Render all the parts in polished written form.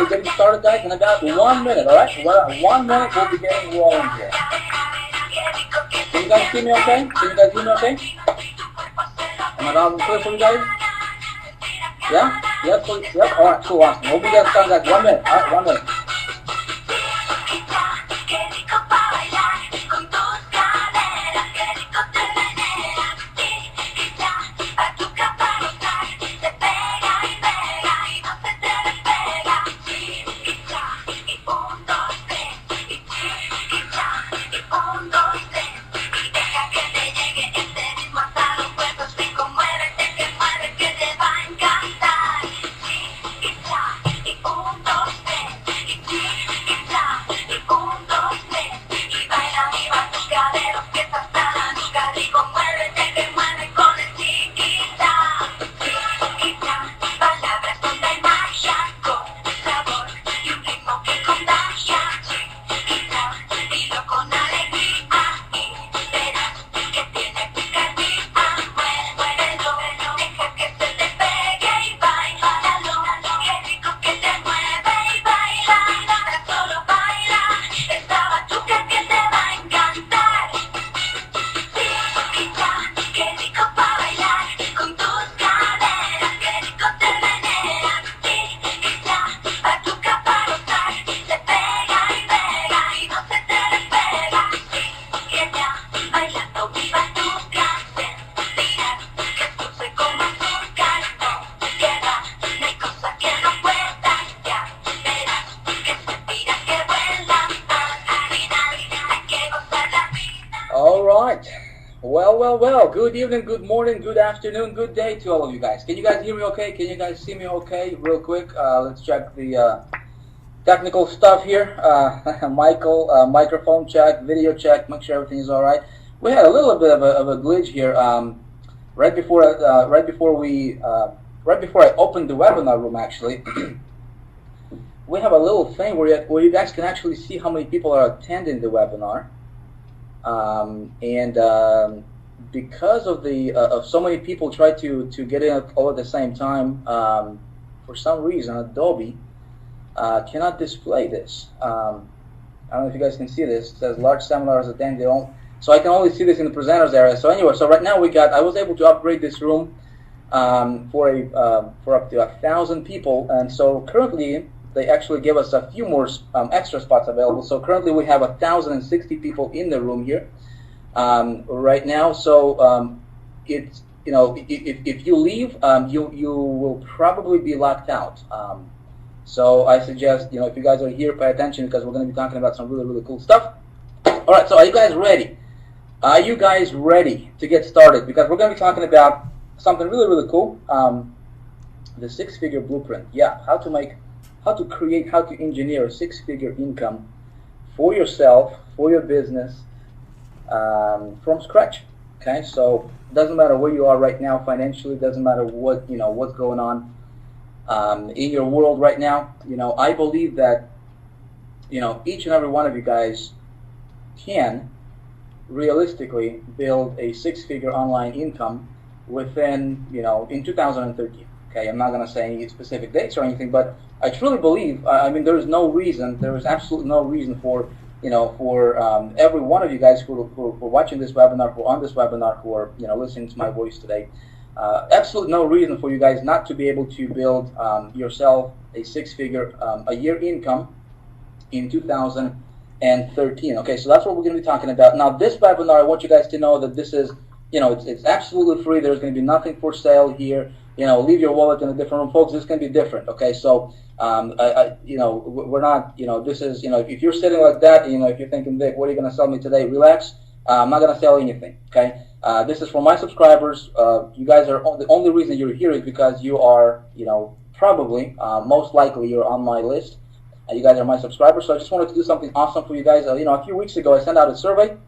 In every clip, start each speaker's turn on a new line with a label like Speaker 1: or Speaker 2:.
Speaker 1: We're getting started, guys, in about 1 minute, alright? Well, 1 minute, we'll be getting rolling here. Can you guys see me okay? Can you guys hear me okay? Am I loud and clear for you guys? Yeah? Yes, please? Yep? Alright, cool, awesome. We'll be getting started, guys. 1 minute, alright? 1 minute. Well, good evening, good morning, good afternoon, good day to all of you guys. Can you guys hear me okay? Can you guys see me okay? Real quick, let's check the technical stuff here. Michael, microphone check, video check, make sure everything is all right. We had a little bit of a glitch here right before I opened the webinar room. Actually, we have a little thing where you guys can actually see how many people are attending the webinar. Because of the of so many people try to get in all at the same time, for some reason Adobe cannot display this. I don't know if you guys can see this. It says large seminars attended. So I can only see this in the presenters area. So anyway, so right now I was able to upgrade this room for up to 1,000 people, and so currently they actually give us a few more extra spots available. So currently we have 1,060 people in the room here right now. So it's, you know, if you leave, you will probably be locked out. So I suggest, you know, if you guys are here, pay attention, because we're going to be talking about some really cool stuff. All right, so are you guys ready? Are you guys ready to get started? Because we're going to be talking about something really cool. The six-figure blueprint. Yeah, how to create, how to engineer a six-figure income for yourself, for your business, from scratch. Okay, so it doesn't matter where you are right now financially. It doesn't matter what, you know, what's going on in your world right now. You know, I believe that, you know, each and every one of you guys can realistically build a six-figure online income within, you know, in 2013. Okay, I'm not going to say any specific dates or anything, but I truly believe, I mean, there is absolutely no reason for, you know, for every one of you guys who are watching this webinar, who are on this webinar, who are, you know, listening to my voice today, absolutely no reason for you guys not to be able to build yourself a six-figure a year income in 2013. Okay, so that's what we're going to be talking about. Now, this webinar, I want you guys to know that this is, you know, it's absolutely free. There's going to be nothing for sale here. You know, leave your wallet in a different room, folks. This is going to be different. Okay, so you know, we're not, you know, this is, you know, if you're sitting like that, you know, if you're thinking, Vic, what are you going to sell me today? Relax. I'm not going to sell anything. Okay, this is for my subscribers. You guys are the only reason you're here is because you are, you know, probably most likely you're on my list. You guys are my subscribers. So I just wanted to do something awesome for you guys. You know, a few weeks ago I sent out a survey.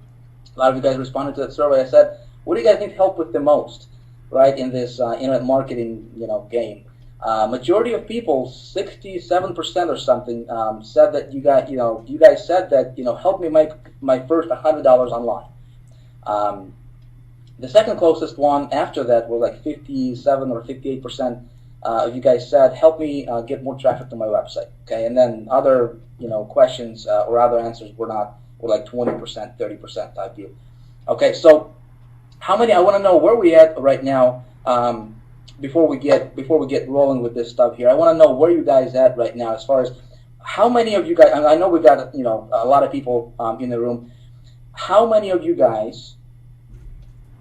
Speaker 1: A lot of you guys responded to that survey. I said, what do you guys need help with the most, right, in this internet marketing, you know, game? Majority of people, 67% or something, said that you guys said that, you know, help me make my first $100 online. The second closest one after that was like 57 or 58% of you guys said, help me get more traffic to my website. Okay, and then other questions or other answers were like 20%, 30% type deal. Okay, so how many? I want to know where we at right now. Before we get rolling with this stuff here, I want to know where you guys at right now as far as how many of you guys. I know we got a lot of people in the room. How many of you guys?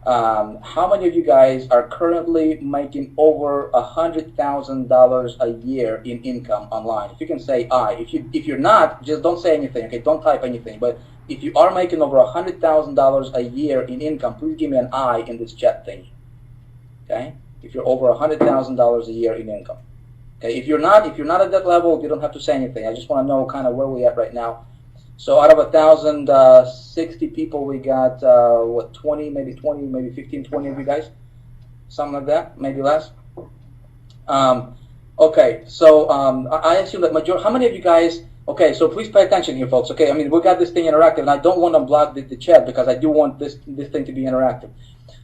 Speaker 1: How many of you guys are currently making over $100,000 a year in income online? If you can say I. If you're not, just don't say anything. Okay, don't type anything. But if you are making over $100,000 a year in income, please give me an I in this chat thing. Okay, if you're over $100,000 a year in income. Okay, if you're not at that level, you don't have to say anything. I just want to know kind of where we at right now. So out of 1,060 people, we got, what, 20, maybe 15, 20 of you guys? Something like that, maybe less. Okay, so I assume that how many of you guys, okay, so please pay attention here, folks, okay? I mean, we got this thing interactive, and I don't want to block the chat because I do want this thing to be interactive.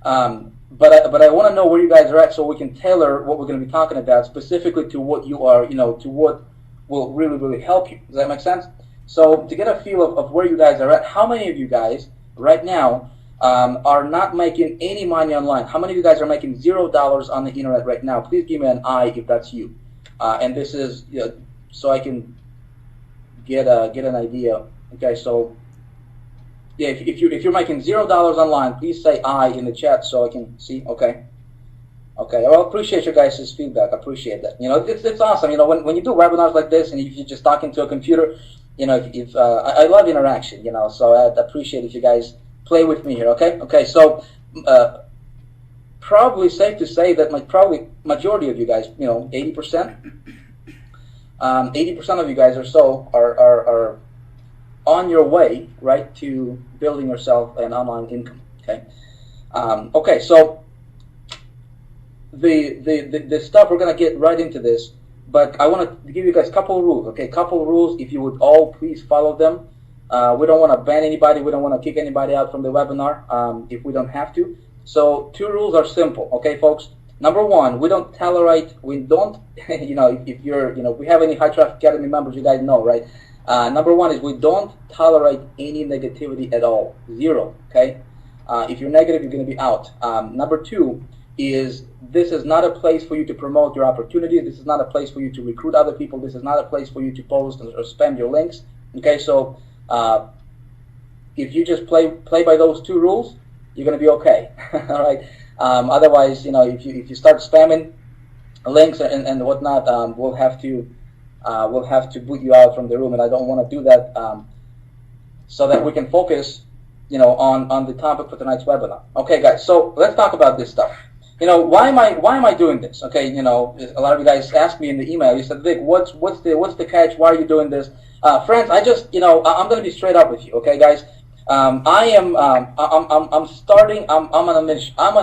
Speaker 1: But I want to know where you guys are at so we can tailor what we're going to be talking about specifically to what you are, to what will really, really help you. Does that make sense? So to get a feel of where you guys are at, how many of you guys right now are not making any money online? How many of you guys are making $0 on the internet right now? Please give me an I if that's you. And this is so I can get an idea. Okay, so yeah, if you're making $0 online, please say I in the chat so I can see. Okay. Okay, well, I appreciate your guys' feedback. I appreciate that. It's awesome. When you do webinars like this and if you're just talking to a computer. I love interaction, so I'd appreciate if you guys play with me here, okay? Okay, so probably safe to say that probably majority of you guys, 80%, 80% of you guys or so are on your way, right, to building yourself an online income, okay? Okay, so the stuff, we're going to get right into this. But I want to give you guys a couple of rules, okay? Couple of rules. If you would all please follow them. We don't want to ban anybody. We don't want to kick anybody out from the webinar if we don't have to. So 2 rules are simple, okay, folks? Number 1, we don't tolerate. We don't, if you're, if we have any High Traffic Academy members, you guys know, right? Number 1 is we don't tolerate any negativity at all. 0, okay? If you're negative, you're going to be out. Number 2 is this is not a place for you to promote your opportunities. This is not a place for you to recruit other people. This is not a place for you to post or spam your links. Okay, so if you just play by those 2 rules, you're going to be okay. All right. Otherwise, if you start spamming links and whatnot, we'll have to boot you out from the room, and I don't want to do that. So that we can focus, on the topic for tonight's webinar. Okay, guys. So let's talk about this stuff. Why am I doing this? Okay, a lot of you guys asked me in the email. You said, Vic, what's the catch? Why are you doing this? Friends, I just, I'm going to be straight up with you. Okay, guys. I'm on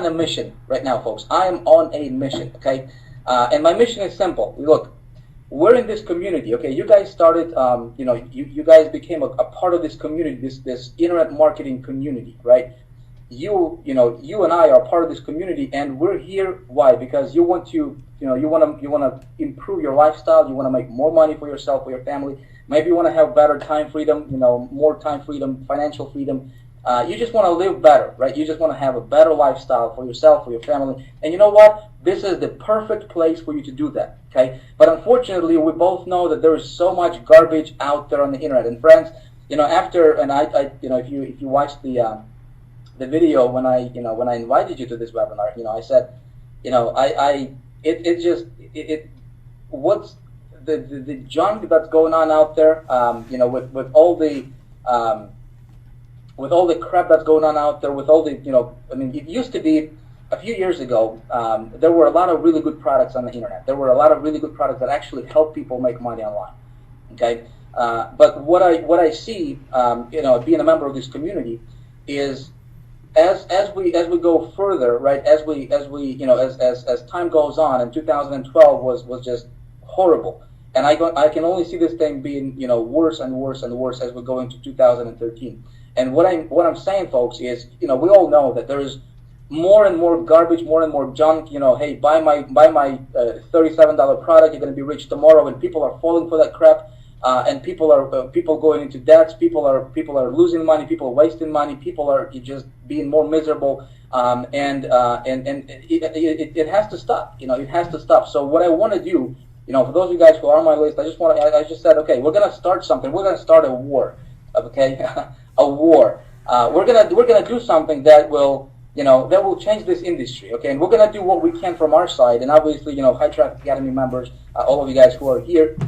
Speaker 1: a mission right now, folks. I am on a mission. Okay, and my mission is simple. Look, we're in this community. Okay, you guys started. You guys became a part of this community, this internet marketing community, right? You and I are part of this community, and we're here. Why? Because you want to, you want to improve your lifestyle. You want to make more money for yourself, for your family. Maybe you want to have better time freedom. More time freedom, financial freedom. You just want to live better, right? You just want to have a better lifestyle for yourself, for your family. And you know what? This is the perfect place for you to do that. Okay. But unfortunately, we both know that there is so much garbage out there on the internet. And friends, if you watch the video when I invited you to this webinar, I said, what's the junk that's going on out there, with all the crap that's going on out there, with all the, it used to be a few years ago, there were a lot of really good products on the internet. There were a lot of really good products that actually help people make money online. Okay, but what I see, being a member of this community, is as we go further, right? As time goes on, and 2012 was just horrible, and I can only see this thing being worse and worse and worse as we go into 2013. And what I'm saying, folks, is we all know that there is more and more garbage, more and more junk. You know, hey, buy my $37 product. You're going to be rich tomorrow, and people are falling for that crap. And people going into debts. People are losing money. People are wasting money. People are just being more miserable. And it has to stop. You know, it has to stop. So what I want to do, you know, for those of you guys who are on my list, I just said, okay, we're gonna start something. We're gonna start a war. Okay, a war. We're gonna do something that will, you know, that will change this industry. Okay, and we're gonna do what we can from our side. And obviously, you know, High Traffic Academy members, all of you guys who are here,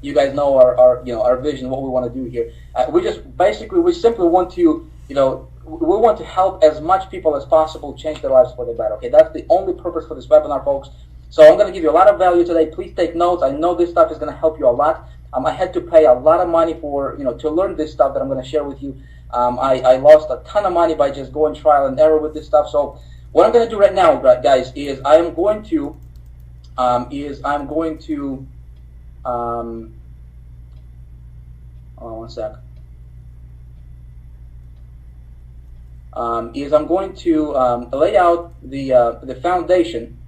Speaker 1: you guys know our vision, what we want to do here. We simply want to, you know, we want to help as much people as possible change their lives for the better. Okay, that's the only purpose for this webinar, folks. So I'm going to give you a lot of value today. Please take notes. I know this stuff is going to help you a lot. I had to pay a lot of money for, you know, to learn this stuff that I'm going to share with you. I lost a ton of money by just going trial and error with this stuff. So what I'm going to do right now, guys, is I'm going to hold on one sec. Is I'm going to lay out the foundation.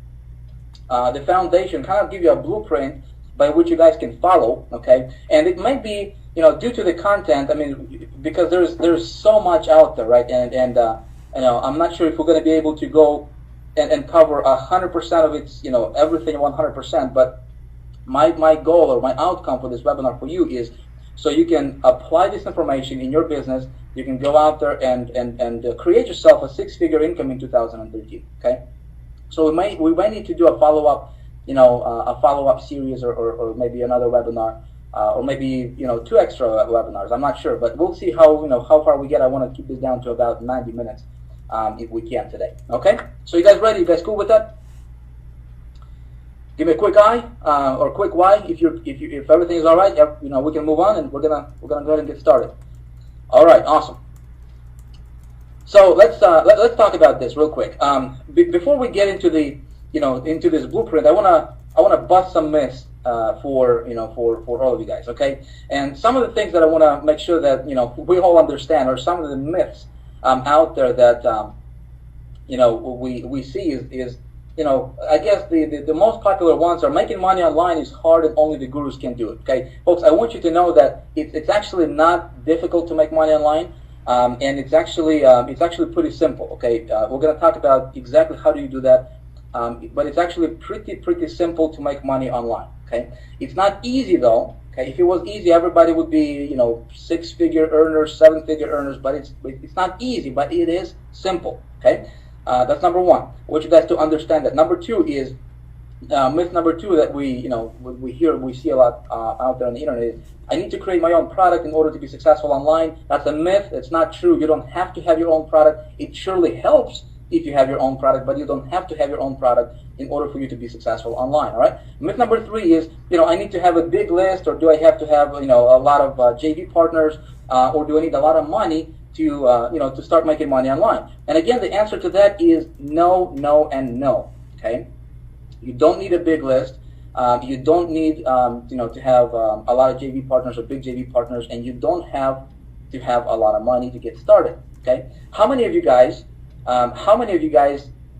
Speaker 1: The foundation, kind of give you a blueprint by which you guys can follow. Okay, and it might be, you know, due to the content. I mean, because there's so much out there, right? And you know, I'm not sure if we're going to be able to go and cover 100% of its, you know, everything 100%. But my goal or my outcome for this webinar for you is so you can apply this information in your business. You can go out there and create yourself a six-figure income in 2013. Okay, so we may need to do a follow-up, you know, a follow-up series or maybe another webinar, or maybe, you know, 2 extra webinars. I'm not sure, but we'll see how, you know, how far we get. I want to keep this down to about 90 minutes if we can today. Okay, so you guys ready? You guys cool with that? Give me a quick I or quick Y if everything is all right. You know, we can move on, and we're gonna go ahead and get started. All right, awesome. So let's talk about this real quick. Before we get into the, you know, into this blueprint, I wanna bust some myths for all of you guys. Okay, and some of the things that I wanna make sure that, you know, we all understand are some of the myths out there that you know, we see is you know, I guess the most popular ones are making money online is hard and only the gurus can do it. Okay, folks, I want you to know that it's actually not difficult to make money online, and it's actually pretty simple. Okay, we're going to talk about exactly how do you do that, but it's actually pretty simple to make money online. Okay, it's not easy though. Okay, if it was easy, everybody would be, you know, 6-figure earners, 7-figure earners, but it's not easy, but it is simple. Okay. That's number one. I want you guys to understand that. Number two is myth number two that we see a lot out there on the internet is I need to create my own product in order to be successful online. That's a myth. It's not true. You don't have to have your own product. It surely helps if you have your own product, but you don't have to have your own product in order for you to be successful online. All right. Myth number three is, you know, I need to have a big list, or do I have to have, you know, a lot of JV partners, or do I need a lot of money to you know, to start making money online? And again, the answer to that is no, no, and no. Okay, you don't need a big list. You don't need you know, to have a lot of JV partners or big JV partners, and you don't have to have a lot of money to get started. Okay, how many of you guys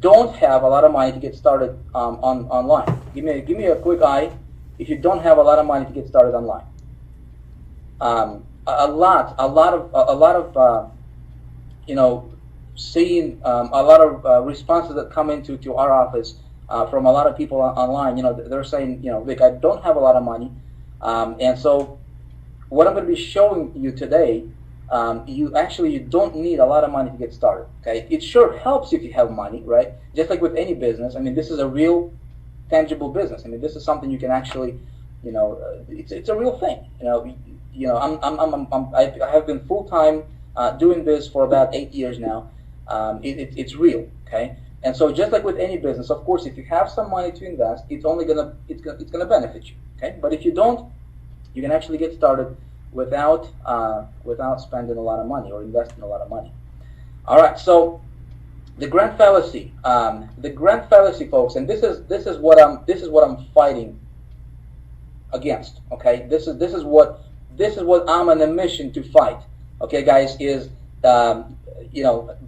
Speaker 1: don't have a lot of money to get started online? Give me a quick eye if you don't have a lot of money to get started online. A lot of you know, seeing a lot of responses that come into our office from a lot of people online. You know, they're saying, you know, Vic, I don't have a lot of money, and so what I'm going to be showing you today, you don't need a lot of money to get started. Okay, it sure helps if you have money, right? Just like with any business. I mean, this is a real, tangible business. I mean, this is something you can actually, you know, it's a real thing. You know, I have been full-time doing this for about 8 years now. It's real, okay? And so just like with any business, of course, if you have some money to invest, it's gonna benefit you, okay? But if you don't, you can actually get started without spending a lot of money or investing a lot of money. All right, so the grand fallacy, folks, and this is what I'm fighting against. Okay, this is what I'm on a mission to fight. Okay, guys, is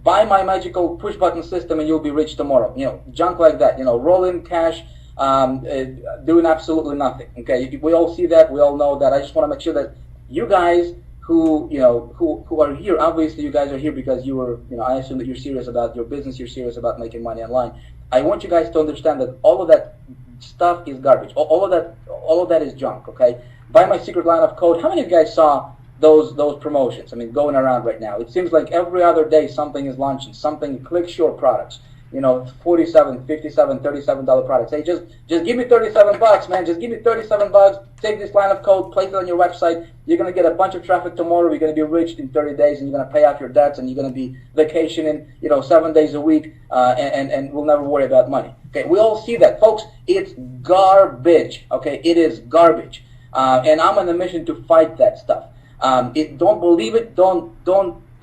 Speaker 1: buy my magical push button system and you'll be rich tomorrow. Junk like that. Roll in cash, doing absolutely nothing. Okay, we all see that. We all know that. I just want to make sure that you guys who are here, obviously you guys are here because I assume that you're serious about your business. You're serious about making money online. I want you guys to understand that all of that stuff is garbage. All of that is junk. Okay, buy my secret line of code. How many of you guys saw those promotions? I mean, going around right now. It seems like every other day something is launching. Something click shore products. $47, $57, $37 products. Hey, just give me $37, man. Just give me $37. Take this line of code, place it on your website. You're gonna get a bunch of traffic tomorrow. You're gonna be rich in 30 days, and you're gonna pay off your debts, and you're gonna be vacationing, 7 days a week, and we'll never worry about money. Okay, we all see that, folks. It's garbage. Okay, it is garbage, and I'm on a mission to fight that stuff. Don't believe it. Don't.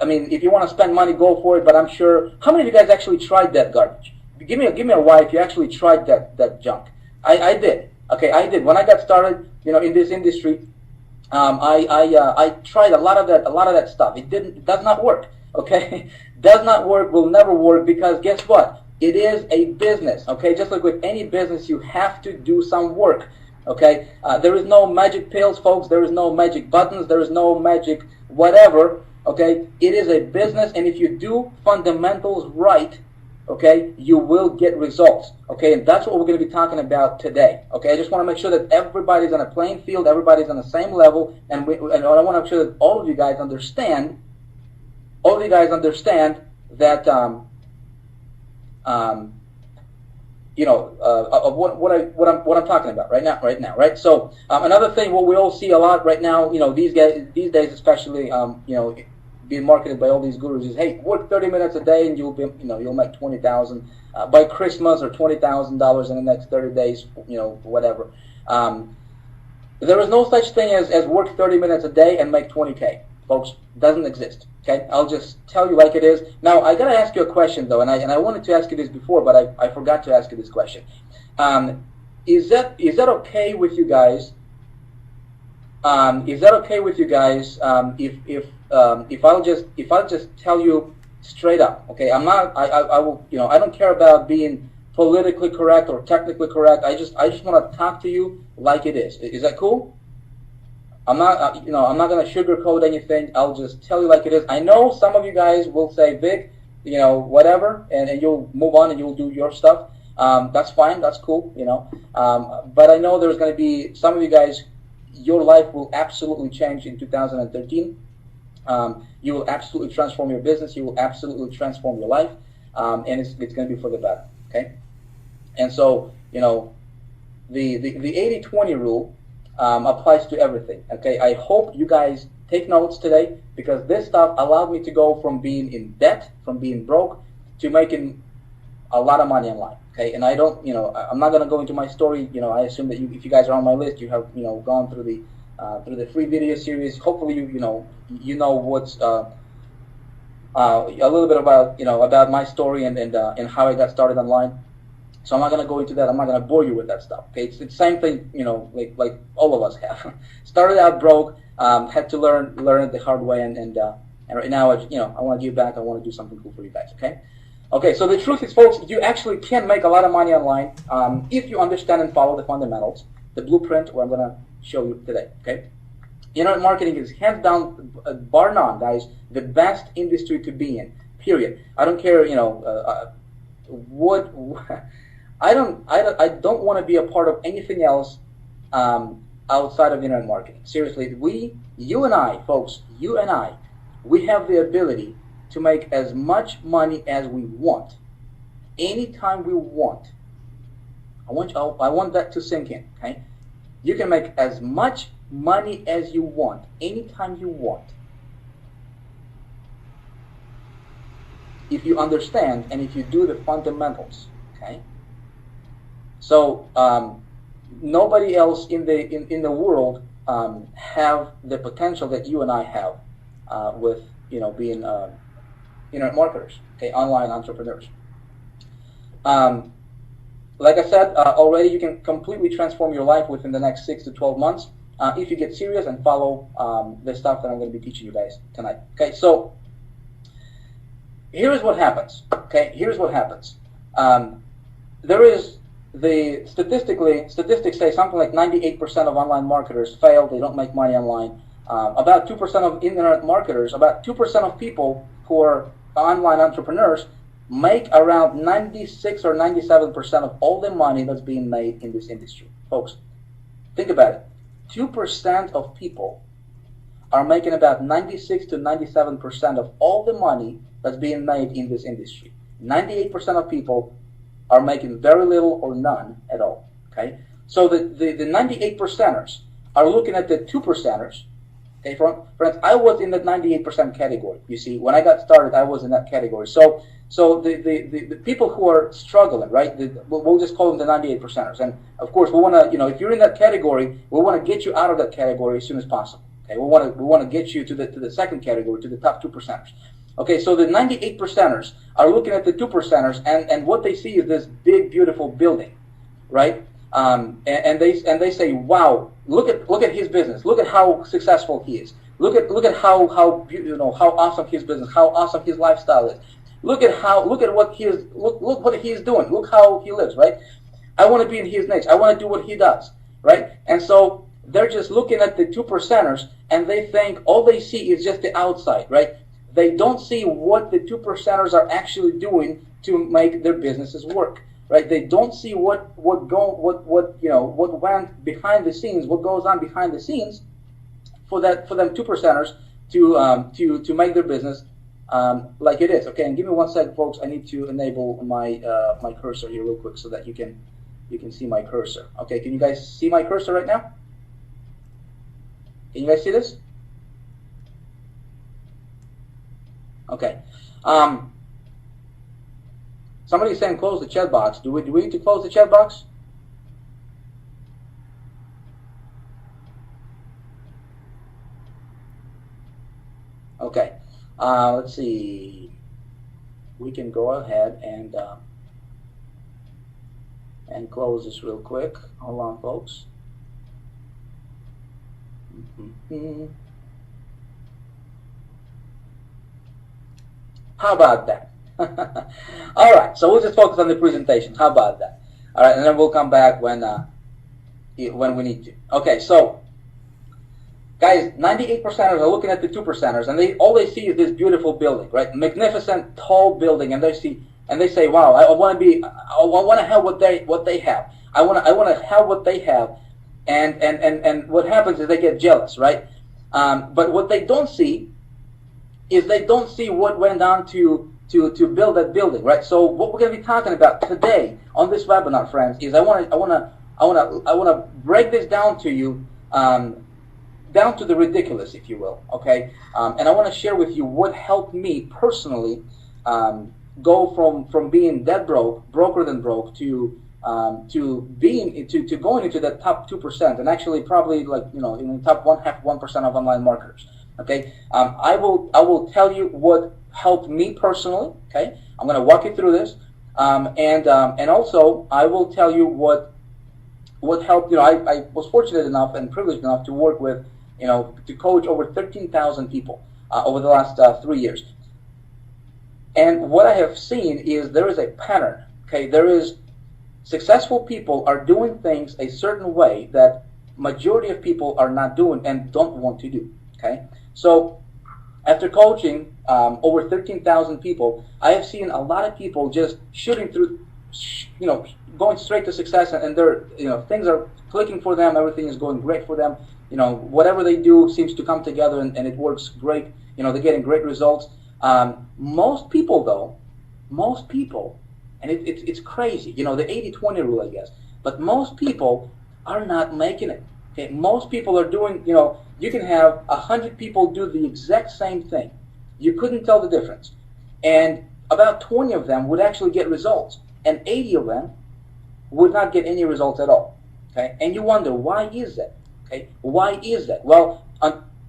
Speaker 1: I mean, if you want to spend money, go for it. But I'm sure. How many of you guys actually tried that garbage? Give me a why if you actually tried that junk. I did. Okay, I did. When I got started, in this industry, I tried a lot of that stuff. It does not work. Okay, does not work. Will never work because guess what? It is a business. Okay, just like with any business, you have to do some work. Okay, there is no magic pills, folks. There is no magic buttons. There is no magic whatever. Okay, it is a business, and if you do fundamentals right, okay, you will get results. Okay, and that's what we're going to be talking about today. Okay, I just want to make sure that everybody's on a playing field, everybody's on the same level, and I want to make sure that all of you guys understand. That what I'm talking about right now, right? So another thing, what we all see a lot right now, these days especially, being marketed by all these gurus is, hey, work 30 minutes a day and you'll make $20,000 by Christmas, or $20,000 in the next 30 days, whatever. There is no such thing as work 30 minutes a day and make 20K, folks. Doesn't exist. Okay, I'll just tell you like it is. Now I gotta ask you a question though, and I wanted to ask you this before, but I forgot to ask you this question. Is that okay with you guys? Is that okay with you guys? If I'll just tell you straight up, okay? I will, I don't care about being politically correct or technically correct. I just want to talk to you like it is. Is that cool? I'm not, I'm not going to sugarcoat anything. I'll just tell you like it is. I know some of you guys will say, Vic, whatever, and you'll move on and you'll do your stuff. That's fine. That's cool, But I know there's going to be some of you guys, your life will absolutely change in 2013. You will absolutely transform your business. You will absolutely transform your life, and it's going to be for the better. Okay, and so the 80-20 rule applies to everything. Okay, I hope you guys take notes today, because this stuff allowed me to go from being in debt, from being broke, to making a lot of money online. Okay, and I don't, I'm not going to go into my story. I assume that if you guys are on my list, you have, gone through the free video series. Hopefully, you know what's a little bit about, about my story and how I got started online. So I'm not going to go into that. I'm not going to bore you with that stuff. Okay, it's the same thing, like all of us have. Started out broke, had to learn it the hard way, and right now, I want to give back. I want to do something cool for you guys. Okay. Okay, so the truth is, folks, you actually can make a lot of money online if you understand and follow the fundamentals, the blueprint, what I'm going to show you today, okay? Internet marketing is hands down, bar none, guys, the best industry to be in, period. I don't care, I don't want to be a part of anything else outside of internet marketing. Seriously, you and I, folks, we have the ability to make as much money as we want, anytime we want. I want that to sink in. Okay, you can make as much money as you want, anytime you want, if you understand and if you do the fundamentals. Okay, so nobody else in the world have the potential that you and I have with being internet marketers, okay, online entrepreneurs. Like I said already, you can completely transform your life within the next 6 to 12 months if you get serious and follow the stuff that I'm going to be teaching you guys tonight. Okay, so here's what happens. Okay, here's what happens. There is statistics say something like 98% of online marketers fail. They don't make money online. About 2% of internet marketers, about 2% of people who are online entrepreneurs make around 96 or 97% of all the money that's being made in this industry. Folks, think about it. 2% of people are making about 96 to 97% of all the money that's being made in this industry. 98% of people are making very little or none at all. Okay, so the 98 percenters are looking at the 2 percenters. Okay, friends, I was in that 98% category. You see, when I got started, I was in that category. So the people who are struggling, right? We'll just call them the 98 percenters. And of course, we want to, if you're in that category, we want to get you out of that category as soon as possible. Okay, we want to get you to the second category, to the top 2 percenters. Okay, so the 98 percenters are looking at the 2 percenters, and what they see is this big, beautiful building, right? And they say, wow, look at his business. Look at how successful he is. Look at how awesome his business, how awesome his lifestyle is. Look what he is. Look what he is doing. Look how he lives, right? I want to be in his niche. I want to do what he does, right? And so they're just looking at the 2 percenters, and they think all they see is just the outside, right? They don't see what the 2 percenters are actually doing to make their businesses work, right? They don't see what went behind the scenes, what goes on behind the scenes for them 2 percenters to make their business like it is. Okay, and give me 1 second, folks. I need to enable my my cursor here real quick so that you can see my cursor. Okay, can you guys see my cursor right now? Can you guys see this? Okay. Somebody's saying close the chat box. Do we need to close the chat box? Okay. Let's see. We can go ahead and close this real quick. Hold on, folks. How about that? All right, so we'll just focus on the presentation. How about that? All right, and then we'll come back when we need to. Okay, so guys, 98 percenters are looking at the 2 percenters, and all they see is this beautiful building, right? Magnificent, tall building, and they say, wow, I want to have what they have. I want to have what they have, and what happens is they get jealous, right? But what they don't see is they don't see what went on to build that building, right? So what we're going to be talking about today on this webinar, friends, is I want to break this down to you, down to the ridiculous, if you will, okay? And I want to share with you what helped me personally go from being dead broke, broker than broke, to going into that top 2%, and actually probably in the top 1% of online marketers. Okay, I will tell you what helped me personally. Okay, I'm going to walk you through this, and also I will tell you what helped. I was fortunate enough and privileged enough to work with, to coach over 13,000 people over the last 3 years. And what I have seen is there is a pattern. Okay, there is successful people are doing things a certain way that majority of people are not doing and don't want to do. Okay. So after coaching over 13,000 people, I have seen a lot of people just shooting through, going straight to success, and they're, things are clicking for them, everything is going great for them. Whatever they do seems to come together, and it works great. They're getting great results. Most people, and it's crazy, the 80-20 rule, I guess, but most people are not making it. Okay, most people are doing, you can have 100 people do the exact same thing. You couldn't tell the difference. And about 20 of them would actually get results, and 80 of them would not get any results at all. Okay, and you wonder, why is that? Okay, why is that? Well,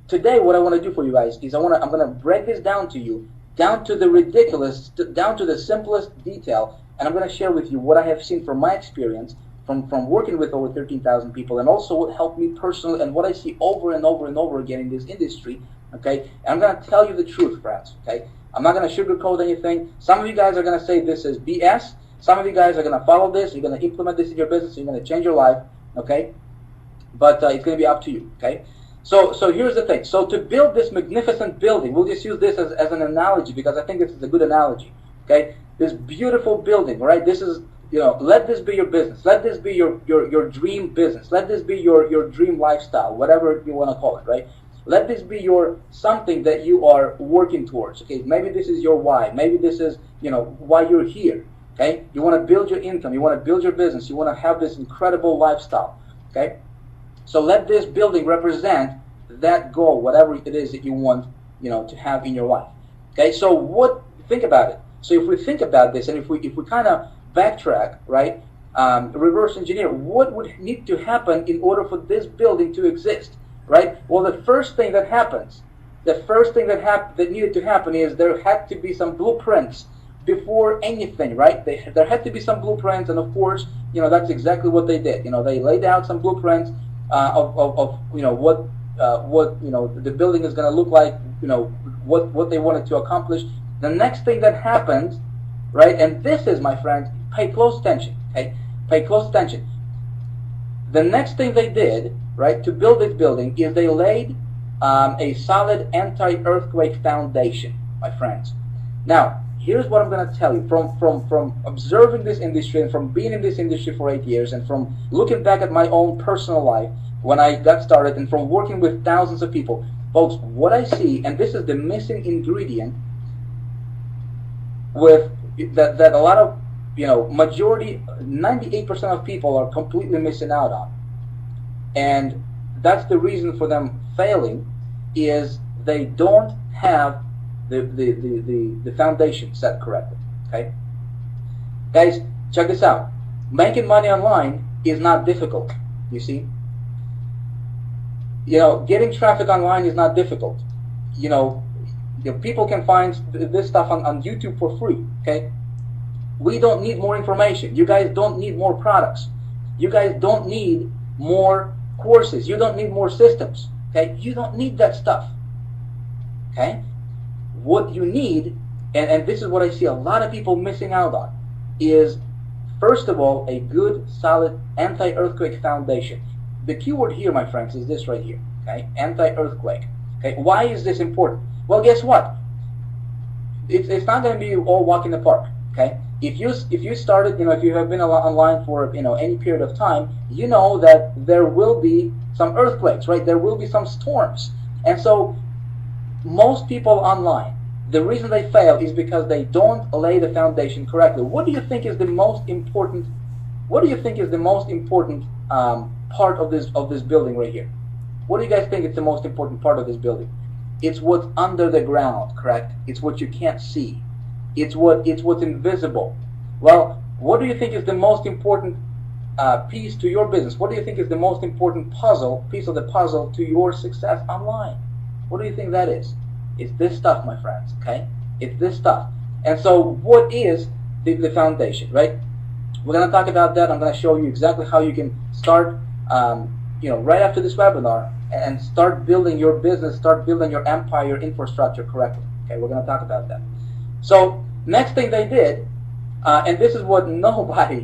Speaker 1: today what I want to do for you guys is I'm going to break this down to you, down to the ridiculous, down to the simplest detail, and I'm going to share with you what I have seen from my experience, from working with over 13,000 people, and also what helped me personally and what I see over and over and over again in this industry. Okay, and I'm going to tell you the truth, friends. Okay, I'm not going to sugarcoat anything. Some of you guys are going to say this is BS. Some of you guys are going to follow this. You're going to implement this in your business. You're going to change your life. Okay? But it's going to be up to you. Okay? So here's the thing. So to build this magnificent building, we'll just use this as an analogy because I think this is a good analogy. Okay? This beautiful building, right? This is, let this be your business. Let this be your dream business. Let this be your dream lifestyle, whatever you want to call it, right? Let this be your something that you are working towards. Okay? Maybe this is your why. Maybe this is, why you're here. Okay? You want to build your income. You want to build your business. You want to have this incredible lifestyle. Okay? So let this building represent that goal, whatever it is that you want, to have in your life. Okay? So think about it. So if we think about this, and if we kind of backtrack, right, reverse engineer, what would need to happen in order for this building to exist, right? Well, the first thing that needed to happen is there had to be some blueprints before anything, right? There had to be some blueprints, and of course, that's exactly what they did. They laid out some blueprints of what the building is going to look like, what they wanted to accomplish. The next thing that happened, right, and this is, my friends, pay close attention, okay? Pay close attention. The next thing they did, right, to build this building is they laid a solid anti-earthquake foundation, my friends. Now, here's what I'm going to tell you. From observing this industry and from being in this industry for 8 years and from looking back at my own personal life when I got started and from working with thousands of people, folks, what I see, and this is the missing ingredient with that a lot of, majority, 98% of people are completely missing out on. And that's the reason for them failing, is they don't have the foundation set correctly. Okay? Guys, check this out. Making money online is not difficult, you see. Getting traffic online is not difficult. People can find this stuff on YouTube for free, okay? We don't need more information. You guys don't need more products. You guys don't need more courses. You don't need more systems, okay? You don't need that stuff, okay? What you need, and this is what I see a lot of people missing out on, is, first of all, a good, solid anti-earthquake foundation. The keyword here, my friends, is this right here, okay? Anti-earthquake. Okay, why is this important? Well, guess what? It's not going to be all walk in the park. Okay, if you started, if you have been online for any period of time, you know that there will be some earthquakes, right? There will be some storms, and so most people online, the reason they fail is because they don't lay the foundation correctly. What do you think is the most important? What do you think is the most important part of this building right here? What do you guys think is the most important part of this building? It's what's under the ground, correct? It's what you can't see. It's what's invisible. Well, what do you think is the most important piece to your business? What do you think is the most important piece of the puzzle to your success online? What do you think that is? It's this stuff, my friends, okay? It's this stuff. And so what is the foundation, right? We're going to talk about that. I'm going to show you exactly how you can start, right after this webinar, and start building your business, start building your empire, your infrastructure correctly. Okay, we're going to talk about that. So next thing they did, and this is what nobody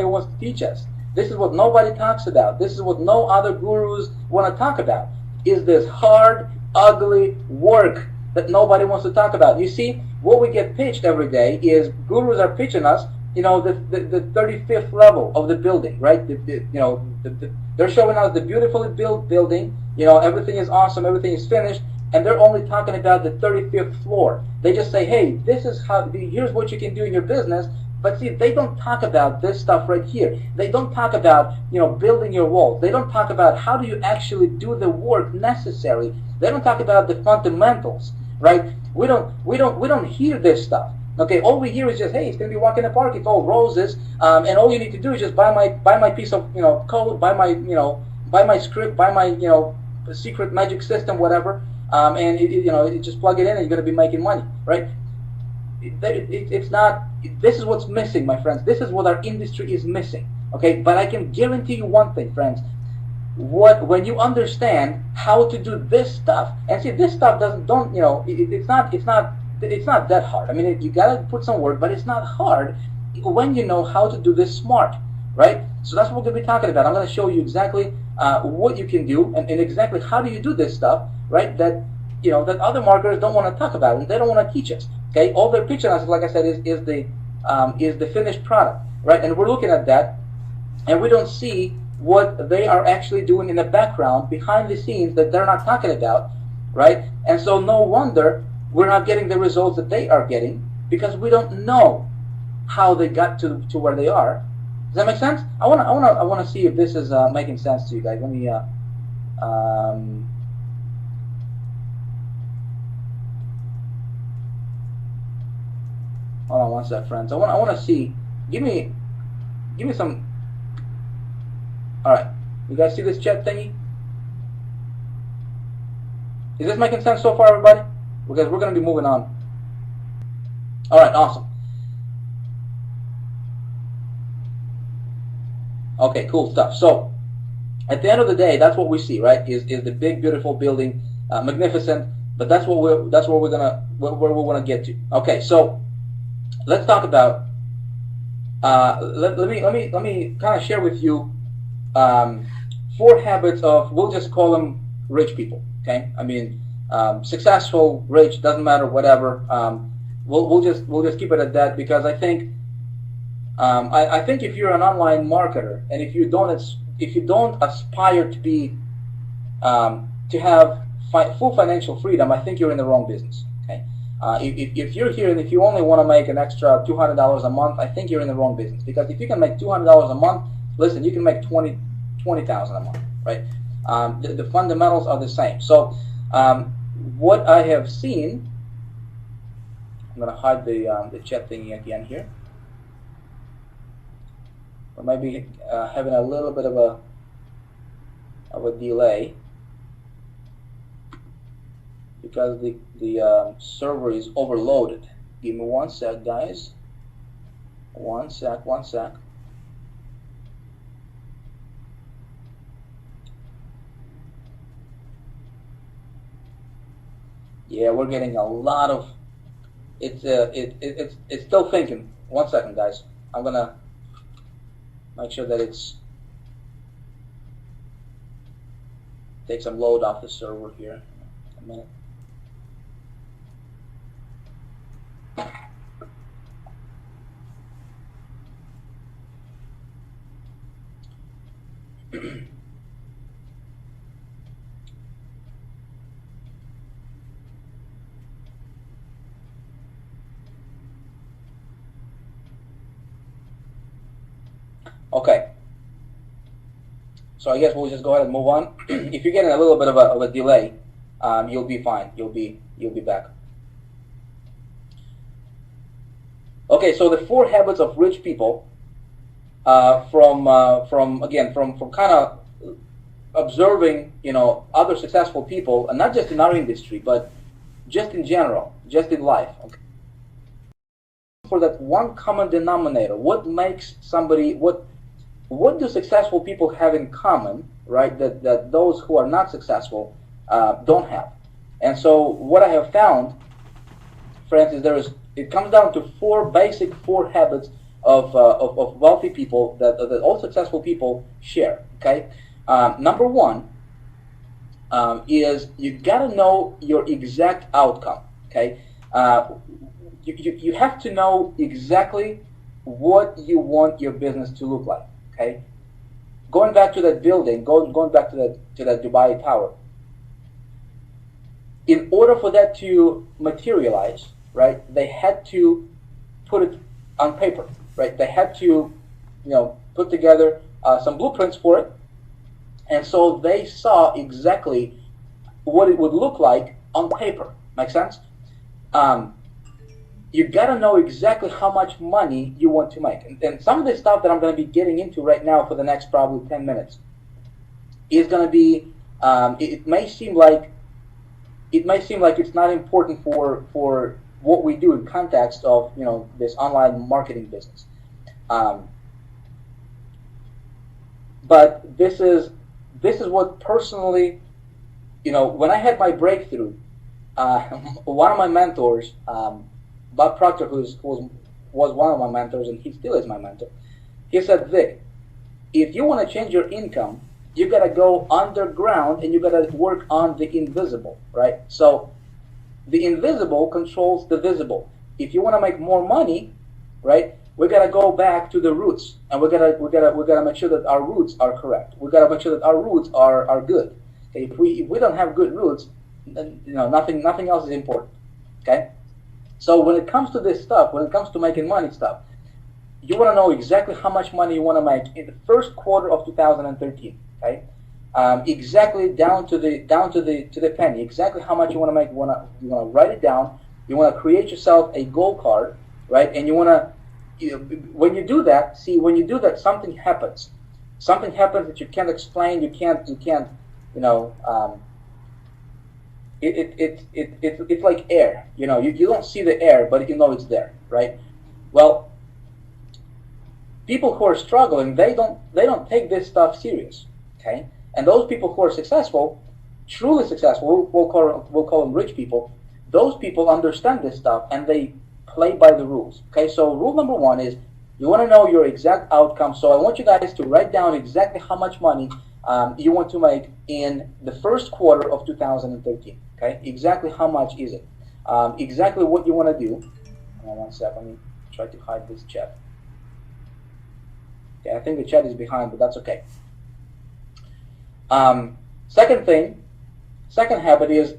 Speaker 1: wants to teach us. This is what nobody talks about. This is what no other gurus want to talk about, is this hard, ugly work that nobody wants to talk about. You see, what we get pitched every day is gurus are pitching us, the 35th level of the building, right? They're showing us the beautifully built building. Everything is awesome, everything is finished, and they're only talking about the 35th floor. They just say, hey, here's what you can do in your business. But see, they don't talk about this stuff right here. They don't talk about, building your walls. They don't talk about how do you actually do the work necessary. They don't talk about the fundamentals, right? We don't hear this stuff. Okay, all we hear is just, hey, it's gonna be walk in the park. It's all roses, and all you need to do is just buy my piece of code, buy my script, buy my secret magic system, whatever, and you just plug it in and you're gonna be making money, right? It's not. This is what's missing, my friends. This is what our industry is missing. Okay, but I can guarantee you one thing, friends. When you understand how to do this stuff, and see, this stuff it's not it's not that hard. I mean, you gotta put some work, but it's not hard when you know how to do this smart, right? So that's what we're gonna be talking about. I'm gonna show you exactly what you can do and exactly how do you do this stuff, right? That that other marketers don't want to talk about and they don't want to teach us. Okay, all they're pitching us, like I said, is the finished product, right? And we're looking at that, and we don't see what they are actually doing in the background, behind the scenes, that they're not talking about, right? And so no wonder we're not getting the results that they are getting, because we don't know how they got to where they are. Does that make sense? I wanna see if this is making sense to you guys. Let me hold on one sec, friends. I wanna see. Give me some. All right, you guys see this chat thingy? Is this making sense so far, everybody? Because we're gonna be moving on. All right, awesome. Okay, cool stuff. So, at the end of the day, that's what we see, right? Is the big, beautiful building, magnificent? But that's what where we want to get to. Okay, so let's talk about. Let me kind of share with you 4 habits of, we'll just call them rich people. Okay, I mean successful, rich, doesn't matter, whatever. We'll just keep it at that, because I think. I think if you're an online marketer and if you don't aspire to be to have full financial freedom, I think you're in the wrong business. Okay, if you're here and if you only want to make an extra $200 a month, I think you're in the wrong business, because if you can make $200 a month, listen, you can make $20,000 a month, right? The fundamentals are the same. So what I have seen, I'm going to hide the chat thingy again here. Or maybe having a little bit of a delay, because the server is overloaded. Give me one sec, guys. One sec. Yeah, we're getting a lot of. It's still thinking. 1 second, guys. I'm gonna make sure that it's take some load off the server here. A minute. Okay, so I guess we'll just go ahead and move on. If you're getting a little bit of a delay, you'll be fine. You'll be back. Okay, so the 4 habits of rich people, from kind of observing, other successful people, and not just in our industry, but just in general, just in life. Okay. For that one common denominator, what makes somebody, what do successful people have in common, right, that those who are not successful don't have? And so what I have found, friends, is it comes down to 4 basic habits of wealthy people that all successful people share. Okay, number 1 is you got to know your exact outcome. Okay, you have to know exactly what you want your business to look like. Okay, going back to that building, going back to that Dubai tower. In order for that to materialize, right, they had to put it on paper, right? They had to, put together some blueprints for it, and so they saw exactly what it would look like on paper. Make sense? You got to know exactly how much money you want to make. And some of the stuff that I'm going to be getting into right now for the next probably 10 minutes is going to be, it may seem like it's not important for what we do in context of, this online marketing business. But this is what personally, when I had my breakthrough one of my mentors, Bob Proctor, was one of my mentors, and he still is my mentor. He said, Vic, if you want to change your income, you got to go underground and you got to work on the invisible, right? So the invisible controls the visible. If you want to make more money, right, we got to go back to the roots, and we got to make sure that our roots are correct. We got to make sure that our roots are good. Okay? If we don't have good roots, then, nothing else is important. Okay? So when it comes to this stuff, when it comes to making money stuff, you want to know exactly how much money you want to make in the first quarter of 2013. Okay, exactly down to the penny. Exactly how much you want to make. You want to write it down. You want to create yourself a goal card, right? And you want to, when you do that, when you do that, something happens. Something happens that you can't explain. You can't. It's like air. You don't see the air, but you know it's there, right? Well, people who are struggling, they don't take this stuff serious, okay? And those people who are successful, truly successful, we'll call them rich people. Those people understand this stuff and they play by the rules, okay? So rule number one is you want to know your exact outcome. So I want you guys to write down exactly how much money you want to make in the first quarter of 2013, okay? Exactly how much is it? Exactly what you want to do. Hold on one sec, let me try to hide this chat. Okay, I think the chat is behind, but that's okay. Second habit is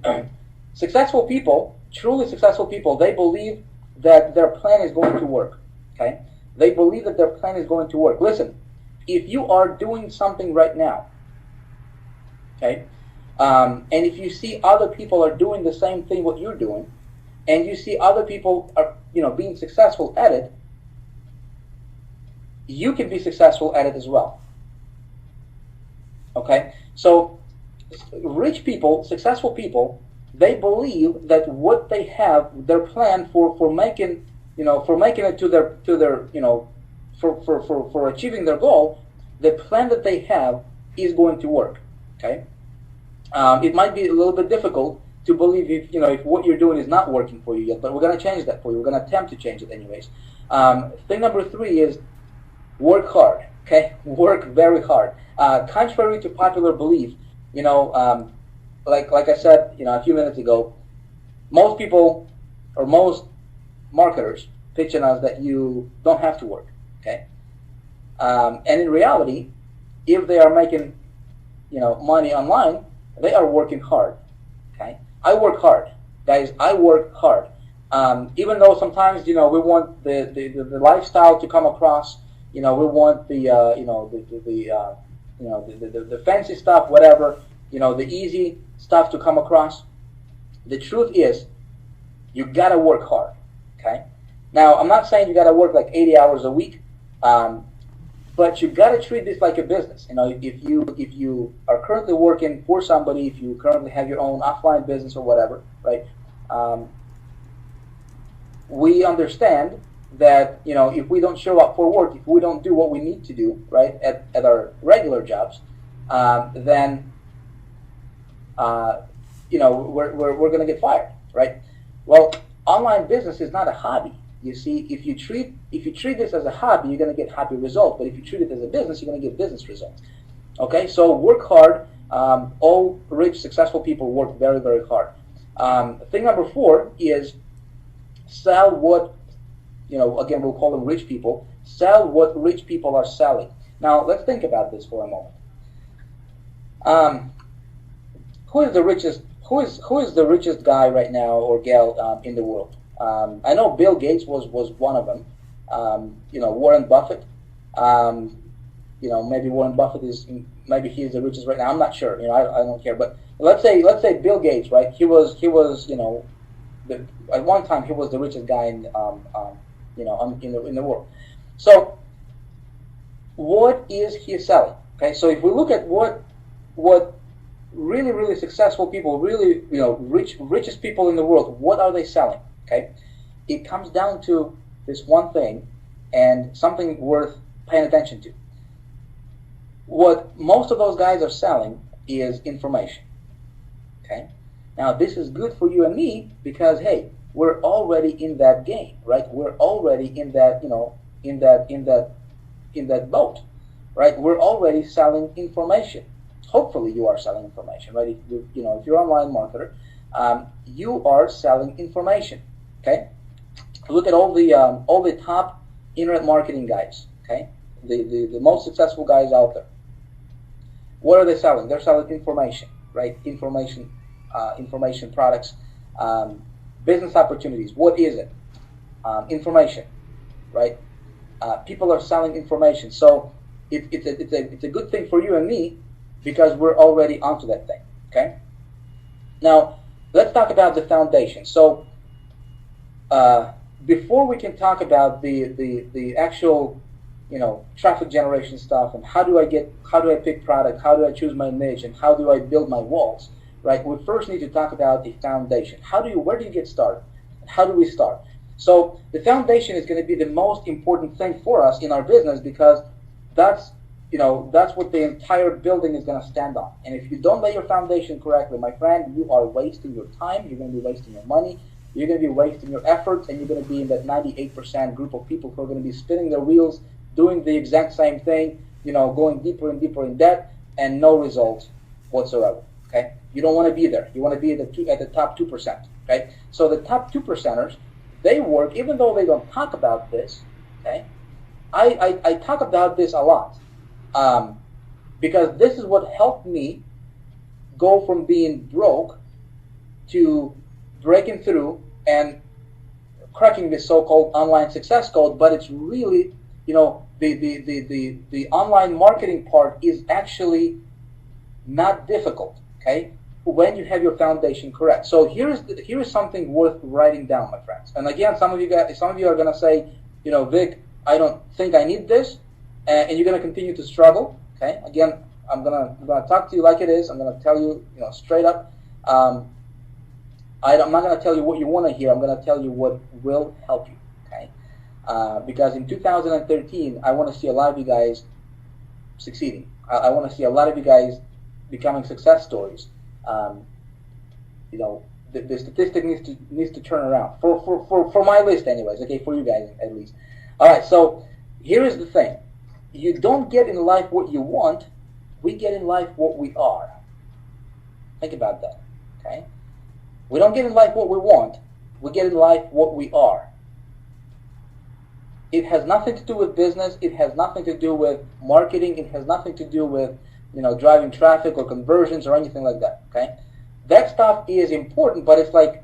Speaker 1: successful people, truly successful people, they believe that their plan is going to work. Okay? They believe that their plan is going to work. Listen, if you are doing something right now, okay, and if you see other people are doing the same thing what you're doing, and you see other people are being successful at it, you can be successful at it as well. Okay? So rich people, successful people, they believe that what they have, their plan for making it to their for achieving their goal, the plan that they have is going to work. Okay? It might be a little bit difficult to believe if what you're doing is not working for you yet, but we're going to change that for you. We're going to attempt to change it anyways. Thing number 3 is work hard, okay? Work very hard. Contrary to popular belief, like I said, a few minutes ago, most people or most marketers pitching us that you don't have to work, okay? And in reality, if they are making, money online, they are working hard, okay? I work hard, guys. I work hard. Even though sometimes, we want the lifestyle to come across. We want the fancy stuff, whatever, the easy stuff to come across. The truth is, you gotta work hard, okay? Now, I'm not saying you gotta work like 80 hours a week, but you gotta treat this like a business. If you are currently working for somebody, if you currently have your own offline business or whatever, right? We understand that if we don't show up for work, if we don't do what we need to do, right, at our regular jobs, then we're going to get fired, right? Well, online business is not a hobby. You see, if you treat this as a hobby, you're going to get happy results. But if you treat it as a business, you're going to get business results. Okay, so work hard. All rich, successful people work very, very hard. Thing number 4 is sell what. Again, we'll call them rich people. Sell what rich people are selling. Now, let's think about this for a moment. Who is the richest? Who is the richest guy right now or gal in the world? I know Bill Gates was one of them. Warren Buffett. Maybe Warren Buffett is he's the richest right now. I'm not sure. I don't care. But let's say Bill Gates, right? He was at one time he was the richest guy in the world. So what is he selling? Okay, so if we look at what really, really successful people, really, richest people in the world, what are they selling? Okay, it comes down to this one thing, and something worth paying attention to. What most of those guys are selling is information. Okay, Now, this is good for you and me because, hey, we're already in that game, right? We're already in that, in that boat, right? We're already selling information. Hopefully, you are selling information, right? If you're an online marketer, you are selling information. Okay. Look at all the top internet marketing guys. Okay, the most successful guys out there. What are they selling? They're selling information, right? Information products, business opportunities. What is it? Information, right? People are selling information, so it's a good thing for you and me because we're already onto that thing. Okay. Now let's talk about the foundation. So before we can talk about the actual traffic generation stuff and how do I pick product, how do I choose my niche, and how do I build my walls, right? We first need to talk about the foundation. Where do you get started? How do we start? So the foundation is going to be the most important thing for us in our business because that's what the entire building is going to stand on. And if you don't lay your foundation correctly, my friend, you are wasting your time, you're going to be wasting your money, you're going to be wasting your efforts, and you're going to be in that 98% group of people who are going to be spinning their wheels, doing the exact same thing, going deeper and deeper in debt, and no results whatsoever. Okay, you don't want to be there. You want to be at the top 2%. Okay, so the top 2%ers, they work even though they don't talk about this. Okay, I talk about this a lot because this is what helped me go from being broke to breaking through and cracking this so-called online success code. But it's really, the online marketing part is actually not difficult, okay, when you have your foundation correct. So here is something worth writing down, my friends. And again, some of you are going to say, Vic, I don't think I need this, and you're going to continue to struggle. Okay, again, I'm gonna talk to you like it is. I'm going to tell you, straight up. I'm not going to tell you what you want to hear. I'm going to tell you what will help you. Okay, because in 2013, I want to see a lot of you guys succeeding. I want to see a lot of you guys becoming success stories. The statistic needs to turn around for my list, anyways. Okay, for you guys at least. All right. So here is the thing: you don't get in life what you want. We get in life what we are. Think about that. Okay. We don't get in life what we want. We get in life what we are. It has nothing to do with business. It has nothing to do with marketing. It has nothing to do with driving traffic or conversions or anything like that. Okay, that stuff is important, but it's like